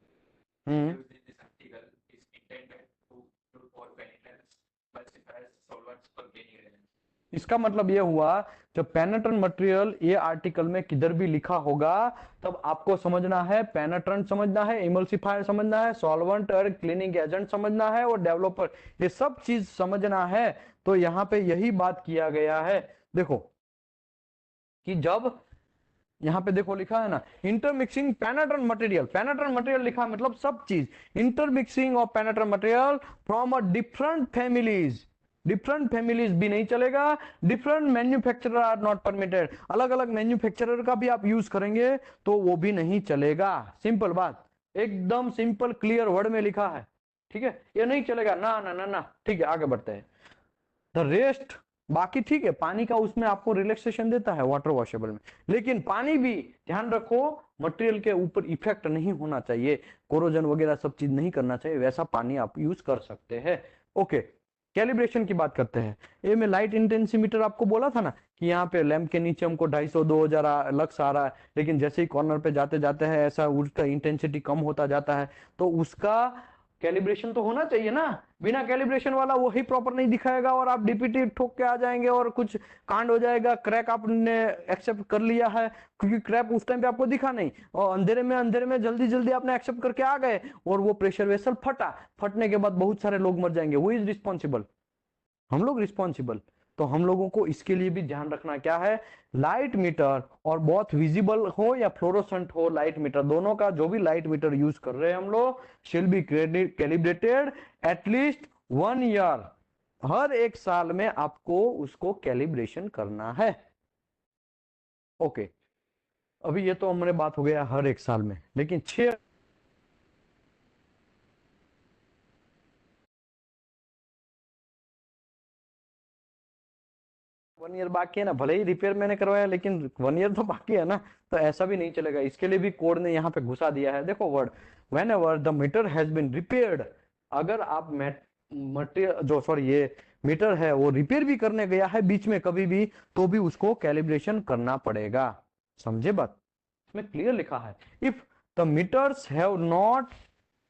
hmm used in this article is intended to include all penetrants, emulsifiers, solvents or cleaning agents. इसका मतलब ये हुआ, जब पेनेट्रेंट मटेरियल ये आर्टिकल में किधर भी लिखा होगा तब आपको समझना है, पेनेट्रेंट समझना है, इमल्सिफायर समझना है, सॉल्वेंट और क्लीनिंग एजेंट समझना है और डेवलपर, ये सब चीज समझना है। तो यहाँ पे यही बात किया गया है। देखो कि जब यहाँ पे देखो लिखा है ना, intermixing penetrant material, penetrant material लिखा मतलब सब चीज, intermixing of penetrant material from a different families, different families भी नहीं चलेगा, different manufacturer are not permitted, अलग अलग मैन्युफैक्चरर का भी आप यूज करेंगे तो वो भी नहीं चलेगा। सिंपल बात, एकदम सिंपल क्लियर वर्ड में लिखा है, ठीक है, ये नहीं चलेगा, ना ना ना ना। ठीक है आगे बढ़ते हैं। द रेस्ट, बाकी ठीक है, पानी का उसमें आपको रिलैक्सेशन देता है वाटर वॉशेबल में, लेकिन पानी भी ध्यान रखो मटेरियल के ऊपर इफेक्ट नहीं होना चाहिए, कोरोजन वगैरह सब चीज नहीं करना चाहिए, वैसा पानी आप यूज कर सकते हैं। ओके, कैलिब्रेशन की बात करते हैं। ये मैं लाइट इंटेंसीमीटर आपको बोला था ना कि यहाँ पे लैंप के नीचे हमको 250 2000 लक्स आ रहा है, लेकिन जैसे ही कॉर्नर पे जाते जाते हैं ऐसा उसका इंटेंसिटी कम होता जाता है, तो उसका कैलिब्रेशन तो होना चाहिए ना। बिना कैलिब्रेशन वाला वही प्रॉपर नहीं दिखाएगा और आप डीपीटी ठोक के आ जाएंगे और कुछ कांड हो जाएगा, क्रैक आपने एक्सेप्ट कर लिया है क्योंकि क्रैक उस टाइम पे आपको दिखा नहीं, और अंधेरे में जल्दी जल्दी आपने एक्सेप्ट करके आ गए और वो प्रेशर वेसल फटा, फटने के बाद बहुत सारे लोग मर जाएंगे, वो इज रिस्पॉन्सिबल, हम लोग रिस्पॉन्सिबल। तो हम लोगों को इसके लिए भी ध्यान रखना क्या है, लाइट मीटर, और बहुत विजिबल हो या फ्लोरोसेंट हो लाइट मीटर, दोनों का जो भी लाइट मीटर यूज कर रहे हैं हम लोग, shall be calibrated at least 1 year, हर 1 साल में आपको उसको कैलिब्रेशन करना है। ओके, अभी ये तो हमने बात हो गया हर 1 साल में, लेकिन 6 1 ईयर बाकी है ना, भले ही रिपेयर मैंने करवाया लेकिन 1 ईयर तो बाकी है ना, तो ऐसा भी नहीं चलेगा। इसके लिए भी कोड ने यहाँ पे घुसा दिया है, देखो word, whenever the meter has been repaired, अगर आप मटेरियल जो सॉरी ये मीटर है वो रिपेयर भी करने गया है बीच में कभी भी, तो भी उसको कैलिब्रेशन करना पड़ेगा। समझे बात, इसमें क्लियर लिखा है, if the meters have not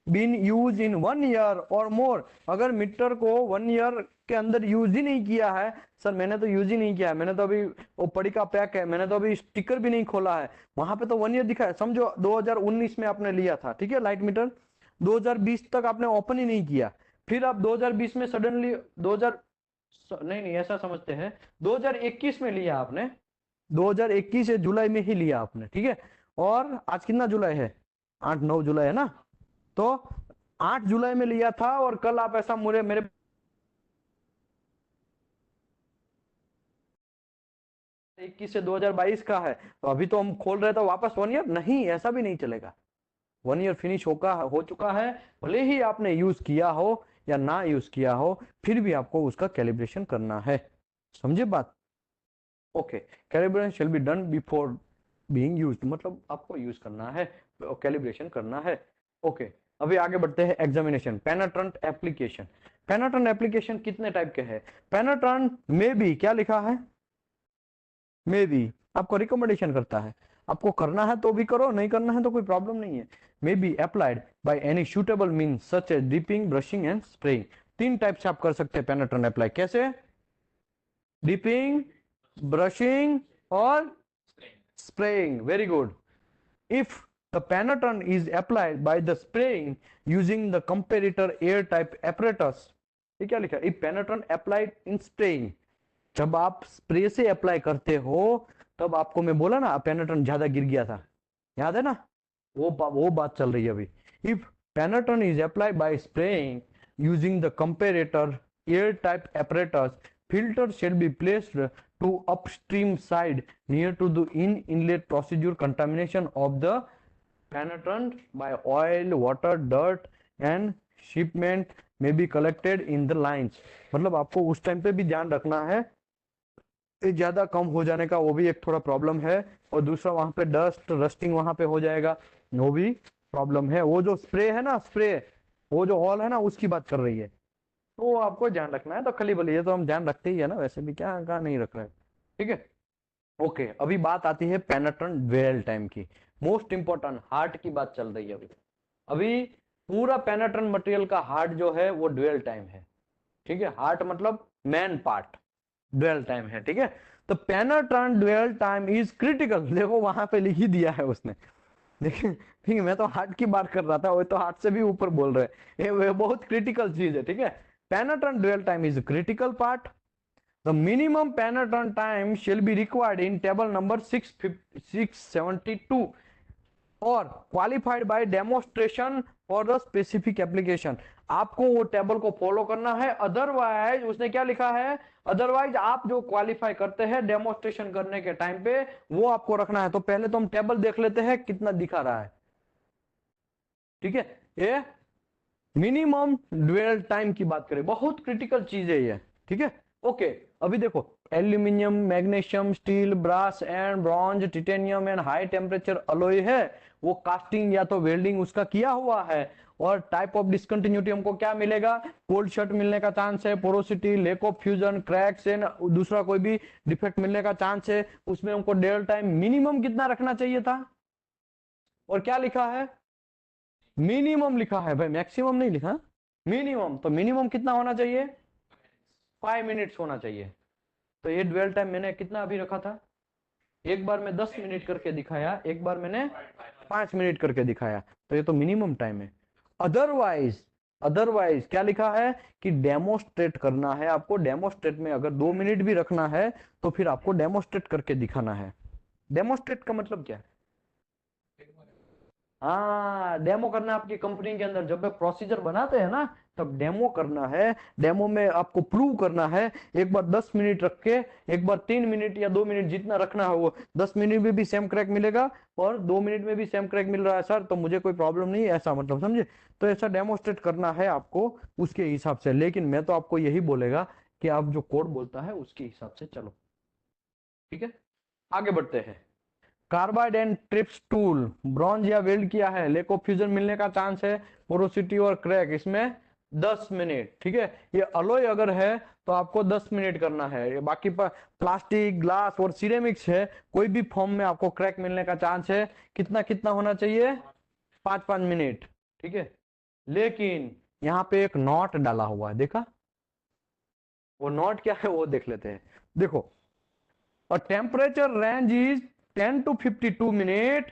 been use in 1 year or more, अगर मीटर को 1 ईयर के अंदर यूज ही नहीं किया है, सर मैंने तो यूज ही नहीं किया है, मैंने तो अभी वो पड़ी का पैक है, मैंने तो अभी स्टिकर भी नहीं खोला है, वहां पे तो 1 ईयर दिखा है, समझो 2019 में आपने लिया था, ठीक है लाइट मीटर, 2020 तक आपने ओपन ही नहीं किया, फिर आप 2020 में सडनली 2000 नहीं नहीं ऐसा समझते हैं, 2021 में लिया आपने, 2021 जुलाई में ही लिया आपने, ठीक है, और आज कितना जुलाई है, 8 9 जुलाई है ना, तो 8 जुलाई में लिया था और कल आप ऐसा मेरे 21 से 2022 का है, तो अभी तो हम खोल रहे थे वापस 1 ईयर, नहीं ऐसा भी नहीं चलेगा। 1 ईयर फिनिश हो चुका है, भले ही आपने यूज किया हो या ना यूज किया हो, फिर भी आपको उसका कैलिब्रेशन करना है। समझे बात, okay, calibration shall be done before being used, मतलब आपको यूज करना है, कैलिब्रेशन करना है। ओके, अभी आगे बढ़ते हैं, एग्जामिनेशन, पेनेट्रेंट एप्लीकेशन। पेनेट्रेंट एप्लीकेशन कितने टाइप के हैं, पेनेट्रेंट में भी क्या लिखा है, में भी आपको रिकमेंडेशन करता है, आपको करना है तो भी करो, नहीं करना है तो कोई प्रॉब्लम नहीं है। May be applied by any suitable means such as dipping, brushing and spraying, 3 type से आप कर सकते हैं पेनेट्रेंट अप्लाई, कैसे, डिपिंग, ब्रशिंग और spraying, very good. If the penetrant is applied by the spraying using the comparator air type apparatus, ये क्या लिखा है, if penetrant applied in spraying, जब आप स्प्रे से अप्लाई करते हो तब आपको मैं बोला ना पेनेट्रेंट ज्यादा गिर गया था, याद है ना, वो बात चल रही है अभी। If पेनेट्रेंट is apply bye spraying using the comparator air type apparatus, filter shall be placed to upstream side near to the inlet procedure, contamination of the penetrant by oil, water, dirt and sediment may be collected in the lines, मतलब आपको उस time पे भी ध्यान रखना है, ज्यादा कम हो जाने का वो भी एक थोड़ा प्रॉब्लम है, और दूसरा वहां पे डस्ट रस्टिंग वहां पे हो जाएगा, वो भी प्रॉब्लम है। वो जो स्प्रे है ना, स्प्रे वो जो हॉल है ना, उसकी बात कर रही है, तो वो आपको ध्यान रखना है। तो खली बली ये तो हम ध्यान रखते ही है ना, वैसे भी क्या कहाँ नहीं रख रहे हैं, ठीक है। ओके, अभी बात आती है पेनेट्रेंट ड्वेल टाइम की, मोस्ट इंपॉर्टेंट, हार्ट की बात चल रही है अभी। अभी पूरा पेनेट्रेंट मटेरियल का हार्ट जो है वो ड्वेल टाइम है, ठीक है। हार्ट मतलब मेन पार्ट, ड्वेल टाइम है, ठीक है। तो penetrant dwell time is critical, देखो वहां पे लिख ही दिया है उसने, देखिए, ठीक है। मैं तो हार्ट की बात कर रहा था, वो तो हार्ट से भी ऊपर बोल रहे हैं, ये बहुत क्रिटिकल चीज है, ठीक है। Penetrant dwell time is critical part. The minimum penetrant time shall be required in table number 672 or qualified by demonstration for the specific application। आपको वो टेबल को फॉलो करना है, अदरवाइज उसने क्या लिखा है, अदरवाइज आप जो क्वालिफाई करते हैं डेमोन्स्ट्रेशन करने के टाइम पे वो आपको रखना है। तो पहले तो हम टेबल देख लेते हैं कितना दिखा रहा है, ठीक है। ये मिनिमम ड्वेल टाइम की बात करें, बहुत क्रिटिकल चीज है ये, ठीक है। ओके, अभी देखो aluminium, magnesium, steel, brass and bronze, titanium and high temperature alloy है, वो कास्टिंग या तो वेल्डिंग उसका किया हुआ है। और टाइप ऑफ डिसकंटिन्यूटी हमको क्या मिलेगा, कोल्ड शट मिलने का चांस है, porosity, lake of fusion, cracks and दूसरा कोई भी डिफेक्ट मिलने का चांस है। उसमें हमको ड्वेल टाइम मिनिमम कितना रखना चाहिए था, और क्या लिखा है, मिनिमम लिखा है भाई, मैक्सिमम नहीं लिखा, मिनिमम। तो मिनिमम कितना होना चाहिए, 5 मिनट्स होना चाहिए। तो ये ड्वेल टाइम मैंने कितना अभी रखा था, एक बार में 10 मिनट करके दिखाया, एक बार मैंने 5 मिनट करके दिखाया, तो ये तो मिनिमम टाइम है। अदरवाइज अदरवाइज क्या लिखा है कि डेमोस्ट्रेट करना है आपको, डेमोस्ट्रेट में अगर 2 मिनट भी रखना है तो फिर आपको डेमोस्ट्रेट करके दिखाना है। डेमोस्ट्रेट का मतलब क्या है, हाँ डेमो करना, आपकी कंपनी के अंदर जब प्रोसीजर बनाते हैं ना तब डेमो करना है। डेमो में आपको प्रूव करना है, एक बार 10 मिनट रख के, एक बार 3 मिनट या 2 मिनट जितना रखना है, वो 10 मिनट में भी सेम क्रैक मिलेगा और 2 मिनट में भी सेम क्रैक मिल रहा है सर, तो मुझे कोई प्रॉब्लम नहीं है, ऐसा मतलब समझे। तो ऐसा डेमोस्ट्रेट करना है आपको उसके हिसाब से। लेकिन मैं तो आपको यही बोलेगा कि आप जो कोड बोलता है उसके हिसाब से चलो, ठीक है। आगे बढ़ते हैं। Carbide and trips tool, bronze या वेल्ड किया है, लेक ऑफ फ्यूजन मिलने का चांस है, पोरोसिटी और क्रैक, इसमें 10 मिनट, ठीक है। ये अलॉय अगर है तो आपको 10 मिनट करना है। ये बाकी प्लास्टिक, ग्लास और सिरेमिक्स है, कोई भी फॉर्म में आपको क्रैक मिलने का चांस है, कितना कितना होना चाहिए, 5-5 मिनट, ठीक है। लेकिन यहाँ पे एक नॉट डाला हुआ है, देखा, वो नॉट क्या है वो देख लेते हैं। देखो, और temperature range is 10 to 52 minute,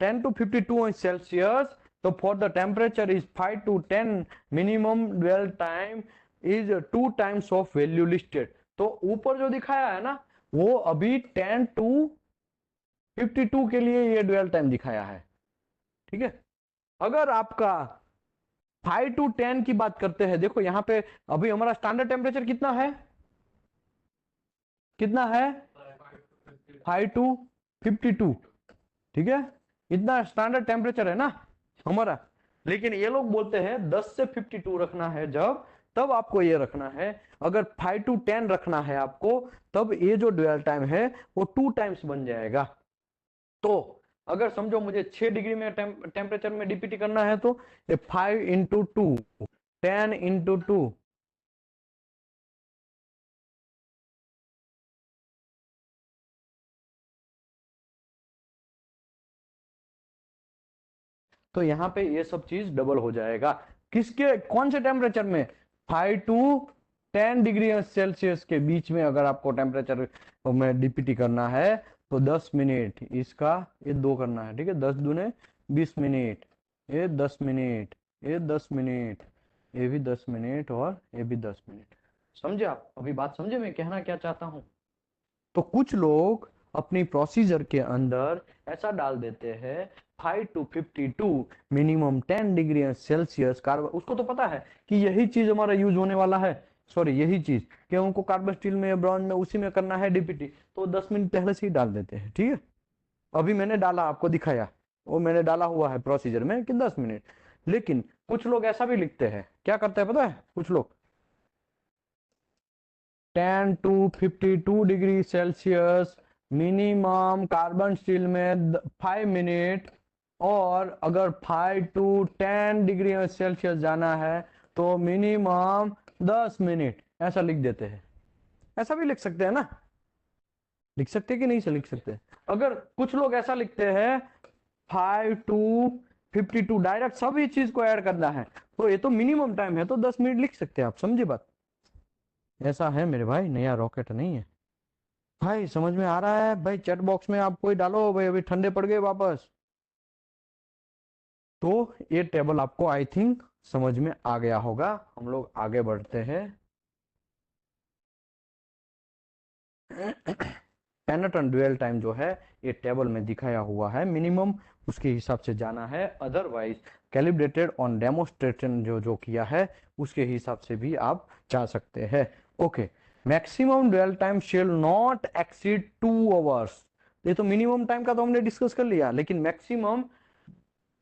10 to 52 Celsius. So for the temperature is 5 to 10, minimum dwell time is 2 times of value listed. तो ऊपर जो दिखाया है ना वो अभी 10 to 52 के लिए ये ड्वेल टाइम दिखाया है, ठीक है। अगर आपका 5 to 10 की बात करते हैं, देखो यहाँ पे अभी हमारा स्टैंडर्ड टेम्परेचर कितना है, कितना है 5 to 52, ठीक है। इतना स्टैंडर्ड टेम्परेचर है ना हमारा। लेकिन ये लोग बोलते हैं 10 से 52 रखना है जब, तब आपको ये रखना है। अगर 5 to 10 रखना है आपको, तब ये जो ड्वेल टाइम है वो 2 टाइम्स बन जाएगा। तो अगर समझो मुझे 6 डिग्री में टेम्परेचर में डीपीटी करना है, तो 5 into 2, 10 into 2, तो यहाँ पे ये सब चीज डबल हो जाएगा। किसके, कौन से टेम्परेचर में, 5 to 10 डिग्री सेल्सियस के बीच में अगर आपको टेम्परेचर में डीपीटी करना है तो 10 मिनट, इसका ये 2 करना है, ठीक है। 10 दूने 20 मिनट, ये 10 मिनट, ये 10 मिनट, ये भी 10 मिनट और ये भी 10 मिनट। समझे आप, अभी बात समझे मैं कहना क्या चाहता हूं। तो कुछ लोग अपनी प्रोसीजर के अंदर ऐसा डाल देते हैं 5 to 52, minimum 10 degree Celsius carbon, उसको तो पता है कि यही चीज हमारा यूज होने वाला है, सॉरी यही चीज कि उनको कार्बन स्टील में, ब्रॉन्ज में, उसी में करना है डीपीटी, तो 10 मिनट पहले से ही डाल देते हैं, ठीक है। अभी मैंने डाला, आपको दिखाया, वो मैंने डाला हुआ है प्रोसीजर में कि 10 मिनट। लेकिन कुछ लोग ऐसा भी लिखते हैं, क्या करते हैं पता है कुछ लोग, 10 to 52 degree Celsius minimum carbon steel में 5 मिनट, और अगर 5 to 10 डिग्री सेल्सियस जाना है तो मिनिमम 10 मिनट, ऐसा लिख देते हैं। ऐसा भी लिख सकते हैं ना, लिख सकते हैं कि नहीं से लिख सकते हैं। अगर कुछ लोग ऐसा लिखते हैं 5 to 52, डायरेक्ट सभी चीज को ऐड करना है, तो ये तो मिनिमम टाइम है, तो 10 मिनट लिख सकते हैं आप, समझे बात। ऐसा है मेरे भाई, नया रॉकेट नहीं है भाई। समझ में आ रहा है भाई? चैट बॉक्स में आप कोई डालो भाई, अभी ठंडे पड़ गए वापस। तो ये टेबल आपको आई थिंक समझ में आ गया होगा। हम लोग आगे बढ़ते हैं। पेनेट्रन ड्यूअल टाइम जो है ये टेबल में दिखाया हुआ है, मिनिमम उसके हिसाब से जाना है, अदरवाइज कैलिब्रेटेड ऑन डेमोस्ट्रेशन जो जो किया है उसके हिसाब से भी आप जा सकते हैं। Okay, maximum dual time shall not exceed 2 hours. ये तो मिनिमम टाइम का तो हमने डिस्कस कर लिया, लेकिन मैक्सिमम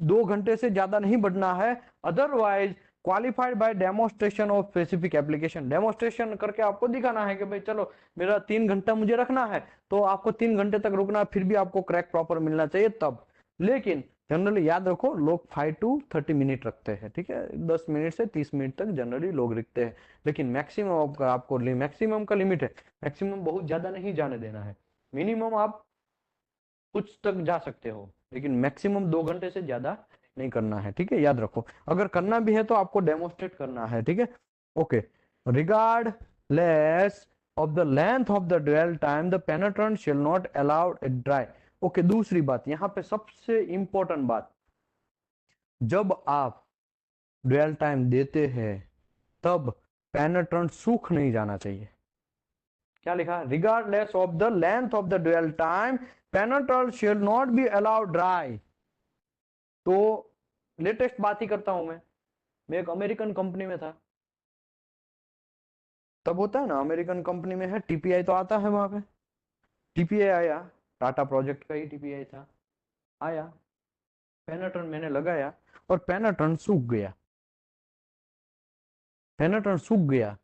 2 घंटे से ज्यादा नहीं बढ़ना है, otherwise qualified by demonstration of specific application. Demonstration करके आपको दिखाना है कि भाई चलो मेरा 3 घंटा मुझे रखना है, तो आपको 3 घंटे तक रुकना, फिर भी आपको क्रैक प्रॉपर मिलना चाहिए तब। लेकिन जनरली याद रखो, लोग 5 to 30 मिनट रखते हैं, ठीक है, 10 मिनट से 30 मिनट तक जनरली लोग रखते हैं। लेकिन मैक्सिमम आपको मैक्सिमम का लिमिट है, मैक्सिमम बहुत ज्यादा नहीं जाने देना है। मिनिमम आप कुछ तक जा सकते हो, लेकिन मैक्सिमम 2 घंटे से ज्यादा नहीं करना है, ठीक है, याद रखो। अगर करना भी है तो आपको डेमोस्ट्रेट करना है, ठीक है। Okay, regardless of the length of the dwell time the penetrant shall not allowed it dry. Okay, दूसरी बात यहाँ पे सबसे इंपॉर्टेंट बात, जब आप ड्वेल टाइम देते हैं तब पेनेट्रेंट सूख नहीं जाना चाहिए। क्या लिखा? Regardless of the length of the dwell time penetrant shall not be allowed dry. तो लेटेस्ट बात ही करता हूं मैं एक अमेरिकन कंपनी में था, तब होता है ना अमेरिकन कंपनी में है टीपीआई, तो आता है वहां पे टीपीआई आया, टाटा प्रोजेक्ट का ही टीपीआई था, आया, पेनेट्रन मैंने लगाया और पेनेट्रन सूख गया, पेनेट्रन सूख गया।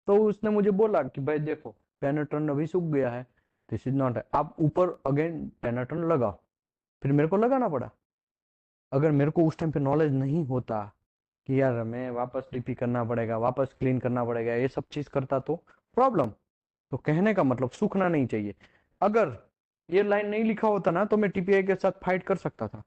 तो उसने मुझे बोला कि भाई देखो पेनेट्रन अभी सूख गया है, दिस इज नॉट, आप ऊपर अगेन पेनेट्रन लगाओ। फिर मेरे को लगाना पड़ा। अगर मेरे को उस टाइम पे नॉलेज नहीं होता कि यार मैं वापस डीपी करना पड़ेगा, वापस क्लीन करना पड़ेगा, ये सब चीज करता तो प्रॉब्लम। तो कहने का मतलब सूखना नहीं चाहिए। अगर ये लाइन नहीं लिखा होता ना तो मैं टीपीआई के साथ फाइट कर सकता था।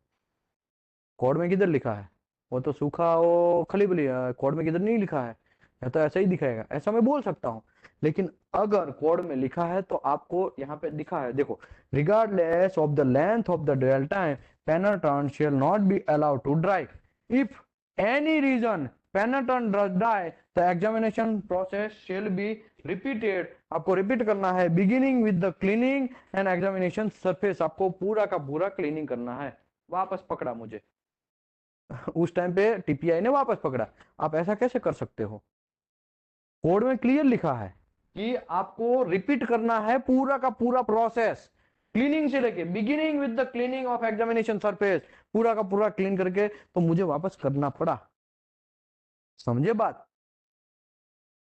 कोड में किधर लिखा है? वो तो सूखा वो खली बली, कोड में किधर नहीं लिखा है, या तो ऐसा ही दिखाएगा, ऐसा मैं बोल सकता हूँ। लेकिन अगर कोड में लिखा है तो आपको यहाँ पे दिखा है, देखो, regardless of the length of the dwell time penetrant shall not be allowed to dry, if any reason penetrant does die the examination process shall be repeated। आपको रिपीट करना है, beginning with the cleaning and examination surface। आपको पूरा का पूरा cleaning करना है। वापस पकड़ा मुझे उस टाइम पे टीपीआई ने वापस पकड़ा। आप ऐसा कैसे कर सकते हो? कोड में क्लियर लिखा है कि आपको रिपीट करना है पूरा का पूरा प्रोसेस, क्लीनिंग से लेके beginning with the cleaning of examination surface, पूरा का पूरा क्लीन करके, तो मुझे वापस करना पड़ा। समझे बात?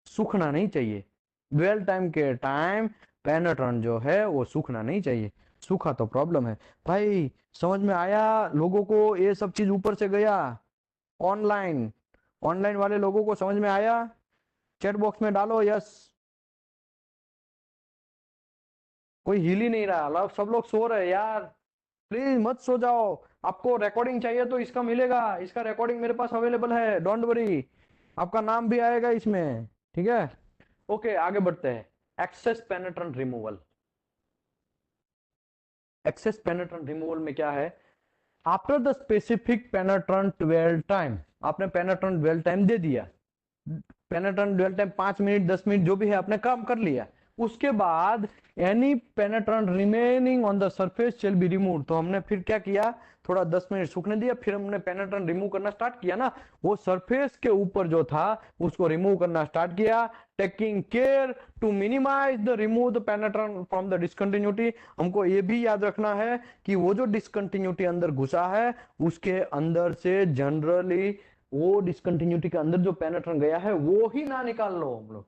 सूखना नहीं चाहिए ड्वेल टाइम के टाइम, पेनेट्रेंट जो है वो सूखना नहीं चाहिए, सूखा तो प्रॉब्लम है भाई। समझ में आया लोगों को? ये सब चीज ऊपर से गया ऑनलाइन, ऑनलाइन वाले लोगों को समझ में आया? चैट बॉक्स में डालो यस। कोई हिल ही नहीं रहा, सब लोग सो रहे यार, प्लीज मत सो जाओ। आपको रिकॉर्डिंग चाहिए तो इसका मिलेगा, इसका रिकॉर्डिंग मेरे पास अवेलेबल है, डोंट वरी, आपका नाम भी आएगा इसमें, ठीक है। ओके, आगे बढ़ते हैं। Excess penetrant removal. Excess penetrant removal में क्या है? After the specific penetrant dwell time, आपने पेनेट्रेंट ड्वेल टाइम दे दिया, penetrant dwell time 5 minute 10 minute जो भी है आपने काम कर लिया, उसके बाद any penetrant remaining on the surface shall be remove. तो हमने फिर क्या किया, थोड़ा 10 मिनट सूखने दिया, फिर हमने पेनेट्रेंट रिमूव करना स्टार्ट किया ना, वो सरफेस के ऊपर जो था उसको रिमूव करना स्टार्ट किया, taking care to minimise the remove the penetrant from the discontinuity. हमको ये भी याद रखना है कि वो जो डिसकंटिन्यूटी अंदर घुसा है उसके अंदर से जनरली वो डिसकंटिन्यूटी के अंदर जो पेनेट्रन गया है वो ही ना निकाल लो हम लोग,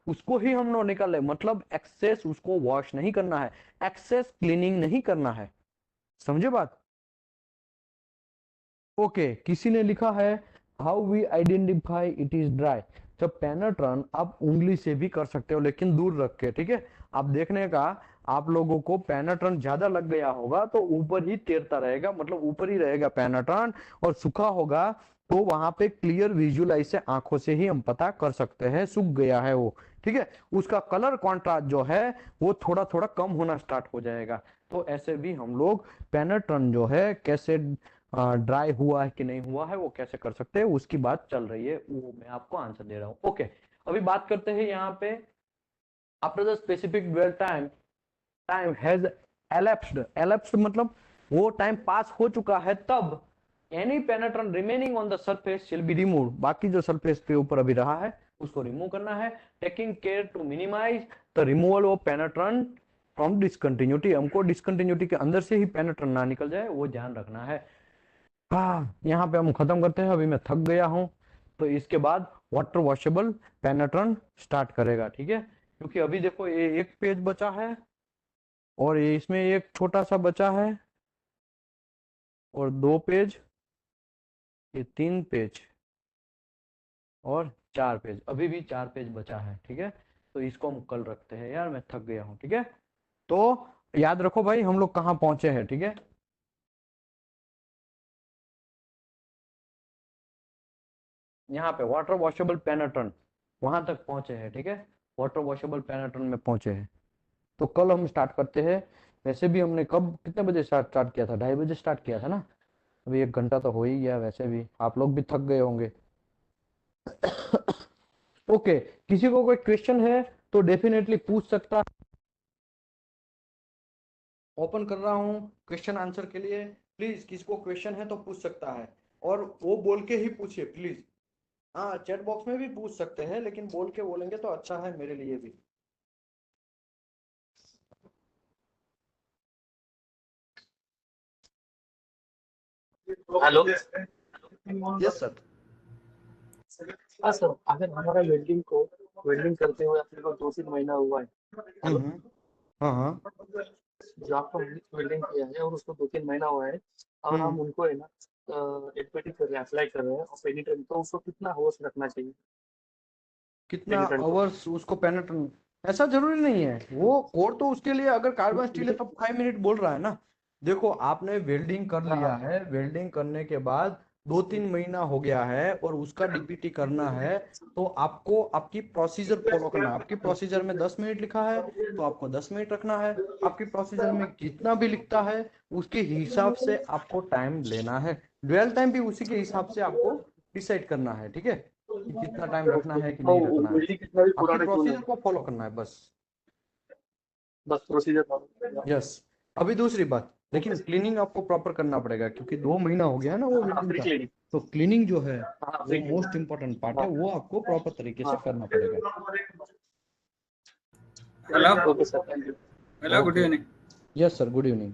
उसको ही हम लोग निकाल ले, मतलब एक्सेस उसको वॉश नहीं करना है, एक्सेस क्लीनिंग नहीं करना है, समझे बात। ओके, किसी ने लिखा है how we identify it is dry. जब पेनेट्रन आप उंगली से भी कर सकते हो लेकिन दूर रख के, ठीक है। आप देखने का, आप लोगों को पेनेट्रन ज्यादा लग गया होगा तो ऊपर ही तैरता रहेगा, मतलब ऊपर ही रहेगा पेनेट्रन, और सूखा होगा तो वहां पे क्लियर विजुअलाइज से आंखों से ही हम पता कर सकते हैं सूख गया है वो, ठीक है। उसका कलर कॉन्ट्रास्ट जो है वो थोड़ा थोड़ा कम होना स्टार्ट हो जाएगा। तो ऐसे भी हम लोग पेनेट्रन जो है कैसे ड्राई हुआ है कि नहीं हुआ है वो कैसे कर सकते हैं, उसकी बात चल रही है, वो मैं आपको आंसर दे रहा हूँ। ओके, अभी बात करते हैं यहाँ पे after the specific dwell time, time has elapsed मतलब वो टाइम पास हो चुका है, तब any penetrant remaining on the surface shall be remove, बाकी जो सरफेस पे ऊपर अभी रहा है उसको रिमूव करना है, taking care to minimise the removal of penetrant from discontinuity. हमको डिसकंटिन्यूटी के अंदर से ही पेनेट्रन ना निकल जाए, वो ध्यान रखना है। हाँ, यहाँ पे हम खत्म करते हैं, अभी मैं थक गया हूँ। तो इसके बाद वाटर वॉशेबल पेनेट्रन स्टार्ट करेगा, ठीक है। क्योंकि अभी देखो ये एक पेज बचा है और ये इसमें एक छोटा सा बचा है और 2 पेज, ये 3 पेज और 4 पेज, अभी भी 4 पेज बचा है, ठीक है। तो इसको हम कल रखते हैं, यार मैं थक गया हूँ, ठीक है। तो याद रखो भाई हम लोग कहाँ पहुंचे हैं, ठीक है। यहाँ पे वाटर वॉशेबल पेनेट्रन वहां तक पहुंचे हैं, ठीक है। वाटर वॉशेबल पेनेट्रन में पहुंचे हैं, तो कल हम स्टार्ट करते हैं। वैसे भी हमने कब कितने बजे स्टार्ट किया था, 2:30 किया था ना। अभी 1 घंटा तो हो ही गया, वैसे भी आप लोग भी थक गए होंगे। ओके, किसी को कोई क्वेश्चन है तो डेफिनेटली पूछ सकता। ओपन कर रहा हूँ क्वेश्चन आंसर के लिए, प्लीज किसी को क्वेश्चन है तो पूछ सकता है, और वो बोल के ही पूछिए प्लीज। हाँ, चैट बॉक्स में भी पूछ सकते हैं लेकिन बोल के बोलेंगे तो अच्छा है मेरे लिए भी। हेलो। Yes sir. हाँ सर, अगर हमारा वेल्डिंग करते हुए अपने को 2-3 महीना हुआ है। हेलो। हम्म। हाँ हाँ। जो आपको वेल्डिंग किया है और उसको 2-3 महीना हुआ है और हम्म। हम उनको है ना एडमिट कर रहे हैं, अप्लाई कर रहे हैं और पेनिट्रेंट, तो उसको कितना होश रखना चाहिए कितना पेनिट्रेंट को? आवर्स उसको पेनेट्रन, ऐसा जरूरी नहीं है, वो कोड तो उसके लिए अगर कार्बन स्टील है तब 5 मिनट बोल रहा है ना। देखो आपने वेल्डिंग कर हाँ लिया हाँ। है, वेल्डिंग करने के बाद 2-3 महीना हो गया है और उसका डीपीटी करना है, तो आपको आपकी प्रोसीजर फॉलो करना है। आपकी प्रोसीजर में 10 मिनट लिखा है तो आपको 10 मिनट रखना है। आपकी प्रोसीजर में जितना भी लिखता है उसके हिसाब से आपको टाइम लेना है, ड्वेल टाइम भी उसी के हिसाब से आपको डिसाइड करना है, ठीक है, कि कितना टाइम रखना है कि तो नहीं रखना है। वेल्डिंग कितना भी आपकी पुराना क्यों ना प्रोसीजर हो, को फॉलो करना है बस। बस प्रोसीजर फॉलो करना। यस। अभी दूसरी बात, लेकिन क्लीनिंग आपको प्रॉपर करना पड़ेगा क्योंकि 2 महीना हो गया है ना वो हाँ, वेल्डिंग फ्री का। क्लीनिंग। तो क्लीनिंग जो है हाँ, वो free cleaning. Most important part है, हाँ वो आपको प्रॉपर तरीके से हाँ। करना पड़ेगा। Hello. Okay sir, thank you. Hello, good okay. Evening. Yes sir, good evening.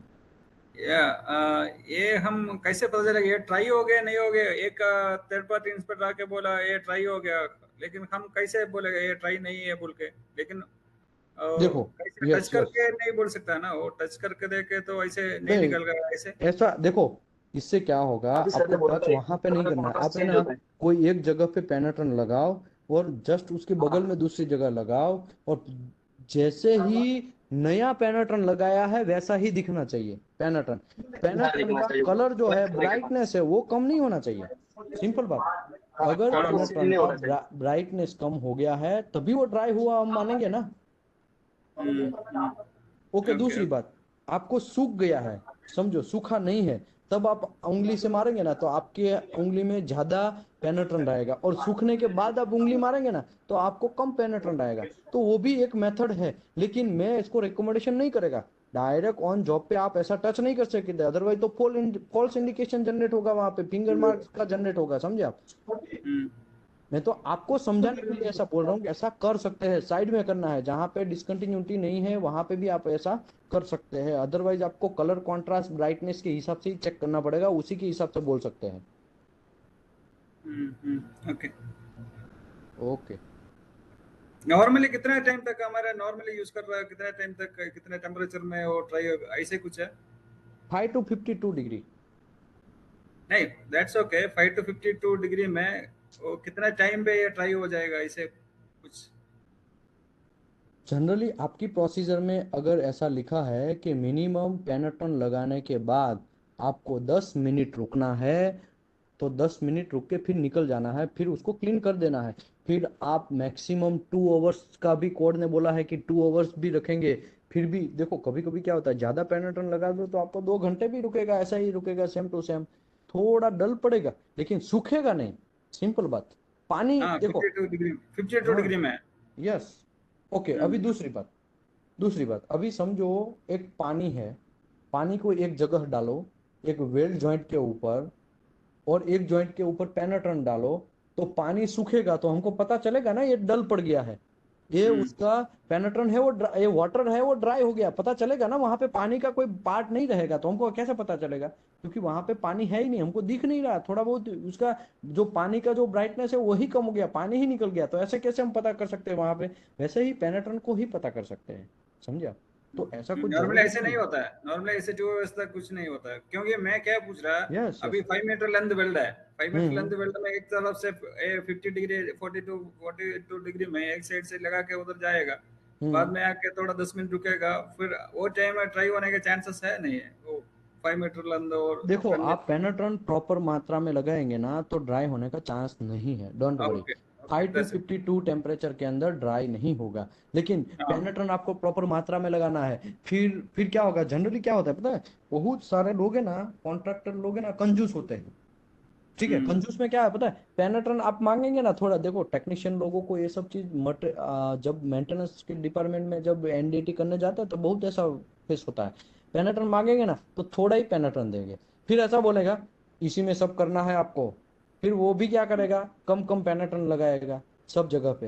ये हम कैसे पता चलेगा ये ट्राई हो गया नहीं हो गया? एक थर्ड पार्टी इंस्पेक्टर आके बोला ये ट्राई हो गया, लेकिन हम कैसे बोलेगा ये ट्राई नहीं है बोल के? लेकिन देखो, कैसे टच यस यस, करके नहीं बोल सकता ना, वो टच करके देखे तो ऐसे नहीं नहीं, निकल गया ऐसे। ऐसा देखो, इससे क्या होगा, अभी सर आपको ने बोला टच था एक वहां पे नहीं कलर करना है, कॉन्ट्रास्ट आप है चेंज ना होता है। कोई एक जगह पे पेनेट्रन लगाओ और जस्ट उसके बगल हाँ में दूसरी जगह लगाओ, और जैसे ही नया पेनेट्रन लगाया है वैसा ही दिखना चाहिए पेनेट्रन। हाँ, पेनेट्रन देखना का चाहिए कलर जो वर्क है, करने के बाद। ब्राइटनेस है वो कम नहीं होना चाहिए, सिंपल बात। हाँ, अगर कॉन्ट्रास्ट चेंज पेनेट्रन नहीं का होना चाहिए। ब्राइटनेस कम हो गया है तभी वो ड्राई हुआ हम मानेंगे ना। ओके, ओके दूसरी ओके। बात, आपको सूख गया है, समझो सूखा नहीं है, तब आप उंगली से मारेंगे ना तो आपके उंगली में ज्यादा पेनेट्रन रहेगा, और सूखने के बाद आप उंगली मारेंगे ना तो आपको कम पेनेट्रन रहेगा। तो वो भी एक मेथड है, लेकिन मैं इसको रिकमेंडेशन नहीं करेगा। डायरेक्ट ऑन जॉब पे आप ऐसा टच नहीं कर सकते, अदरवाइज तो फॉल्स इंडिकेशन जनरेट होगा, वहां पे फिंगर मार्क्स का जनरेट होगा, समझे आप। मैं तो आपको समझाने के लिए ऐसा बोल रहा हूँ कि ऐसा कर सकते हैं, साइड में करना है, जहां पे डिसकंटिन्यूटी नहीं है वहां पे भी आप ऐसा कर सकते हैं, अदरवाइज आपको कलर कॉन्ट्रास्ट ब्राइटनेस के हिसाब से ही चेक करना पड़ेगा, उसी के हिसाब से बोल सकते हैं। ओके। ओके। नॉर्मली कितने टाइम तक हमारा नॉर्मली यूज कर रहा है, कितने टाइम तक कितने टेम्परेचर में वो ट्राई ऐसे कुछ है? 5 to 52 डिग्री। नहीं, दैट्स ओके। 5 to 52 डिग्री में वो कितना टाइम पे ये ट्राई हो जाएगा ऐसे कुछ? जनरली आपकी प्रोसीजर में अगर ऐसा लिखा है कि मिनिमम पेनेट्रॉन लगाने के बाद आपको 10 मिनट रुकना है, तो 10 मिनट रुक के फिर निकल जाना है, फिर उसको क्लीन कर देना है। फिर आप मैक्सिमम 2 आवर्स का भी कोड ने बोला है कि 2 आवर्स भी रखेंगे। फिर भी देखो कभी कभी क्या होता है, ज्यादा पेनेट्रॉन लगा दो तो आपको 2 घंटे भी रुकेगा, ऐसा ही रुकेगा सेम टू सेम। थोड़ा डल पड़ेगा लेकिन सूखेगा नहीं। सिंपल बात। पानी हाँ, देखो। 52 डिग्री, 52 डिग्री हाँ। में। यस। ओके, अभी हम्म। दूसरी बात अभी समझो। एक पानी है, पानी को एक जगह डालो, एक वेल्ड जॉइंट के ऊपर, और एक जॉइंट के ऊपर पेनेट्रन डालो, तो पानी सूखेगा तो हमको पता चलेगा ना ये डल पड़ गया है। ये हम्म। उसका पेनेट्रन है, वो ये वाटर है वो ड्राई हो गया, पता चलेगा ना। वहां पे पानी का कोई पार्ट नहीं रहेगा तो हमको कैसे पता चलेगा? क्योंकि वहां पे पानी है ही नहीं, हमको दिख नहीं रहा। थोड़ा बहुत उसका जो पानी का जो ब्राइटनेस है वही कम हो गया, पानी ही निकल गया, तो ऐसे कैसे हम पता कर सकते हैं वहां पे? वैसे ही पेनेट्रन को ही पता कर सकते हैं। समझा? तो ऐसा कुछ नॉर्मली जरूरी ऐसे नहीं नहीं है। होता है, नॉर्मली ऐसे जो व्यवस्था कुछ नहीं होता है, क्योंकि मैं क्या पूछ रहा, यस अभी यस। 5 मीटर लेंथ वेल्ड है। 5 मीटर हम्म लेंथ वेल्ड में एक तरफ से 50 डिग्री, 42 डिग्री में एक साइड से लगा के उधर जाएगा, बाद हम्म। में आके थोड़ा 10 मिनट रुकेगा, फिर वो टाइम में ट्राई होने के चांसेस है नहीं है वो 5 मीटर लेंथ और देखो करने। आप पेनेट्रॉन प्रॉपर मात्रा में लगाएंगे ना तो ड्राई होने का चांस नहीं है, don't worry. Okay, okay, 5 to 52 temperature के अंदर ड्राई नहीं होगा। लेकिन हाँ। पेनेट्रॉन आपको प्रॉपर मात्रा में लगाना है। फिर क्या होगा, जनरली क्या होता है पता है? बहुत सारे लोग है ना, कॉन्ट्रैक्टर लोग है ना, कंजूस होते हैं। ठीक है, हम्म। कंजूस में क्या है पता है? पेनेट्रॉन आप मांगेंगे ना, थोड़ा देखो टेक्नीशियन लोगों को ये सब चीज जब मेंटेनेंस के डिपार्टमेंट में जब एनडीटी करने जाते हैं तो बहुत ऐसा फेस होता है। पेनेट्रॉन मांगेंगे ना तो थोड़ा ही पेनेट्रॉन देंगे, फिर ऐसा बोलेगा इसी में सब करना है आपको। फिर वो भी क्या करेगा, कम कम पेनेट्रॉन लगाएगा सब जगह पे।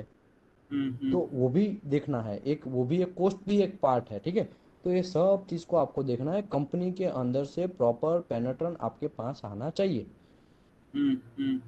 हम्म। तो वो भी देखना है, एक वो भी एक कॉस्ट भी एक पार्ट है, ठीक है। तो ये सब चीज को आपको देखना है, कंपनी के अंदर से प्रॉपर पेनेट्रॉन आपके पास आना चाहिए। हम्म। हम्म।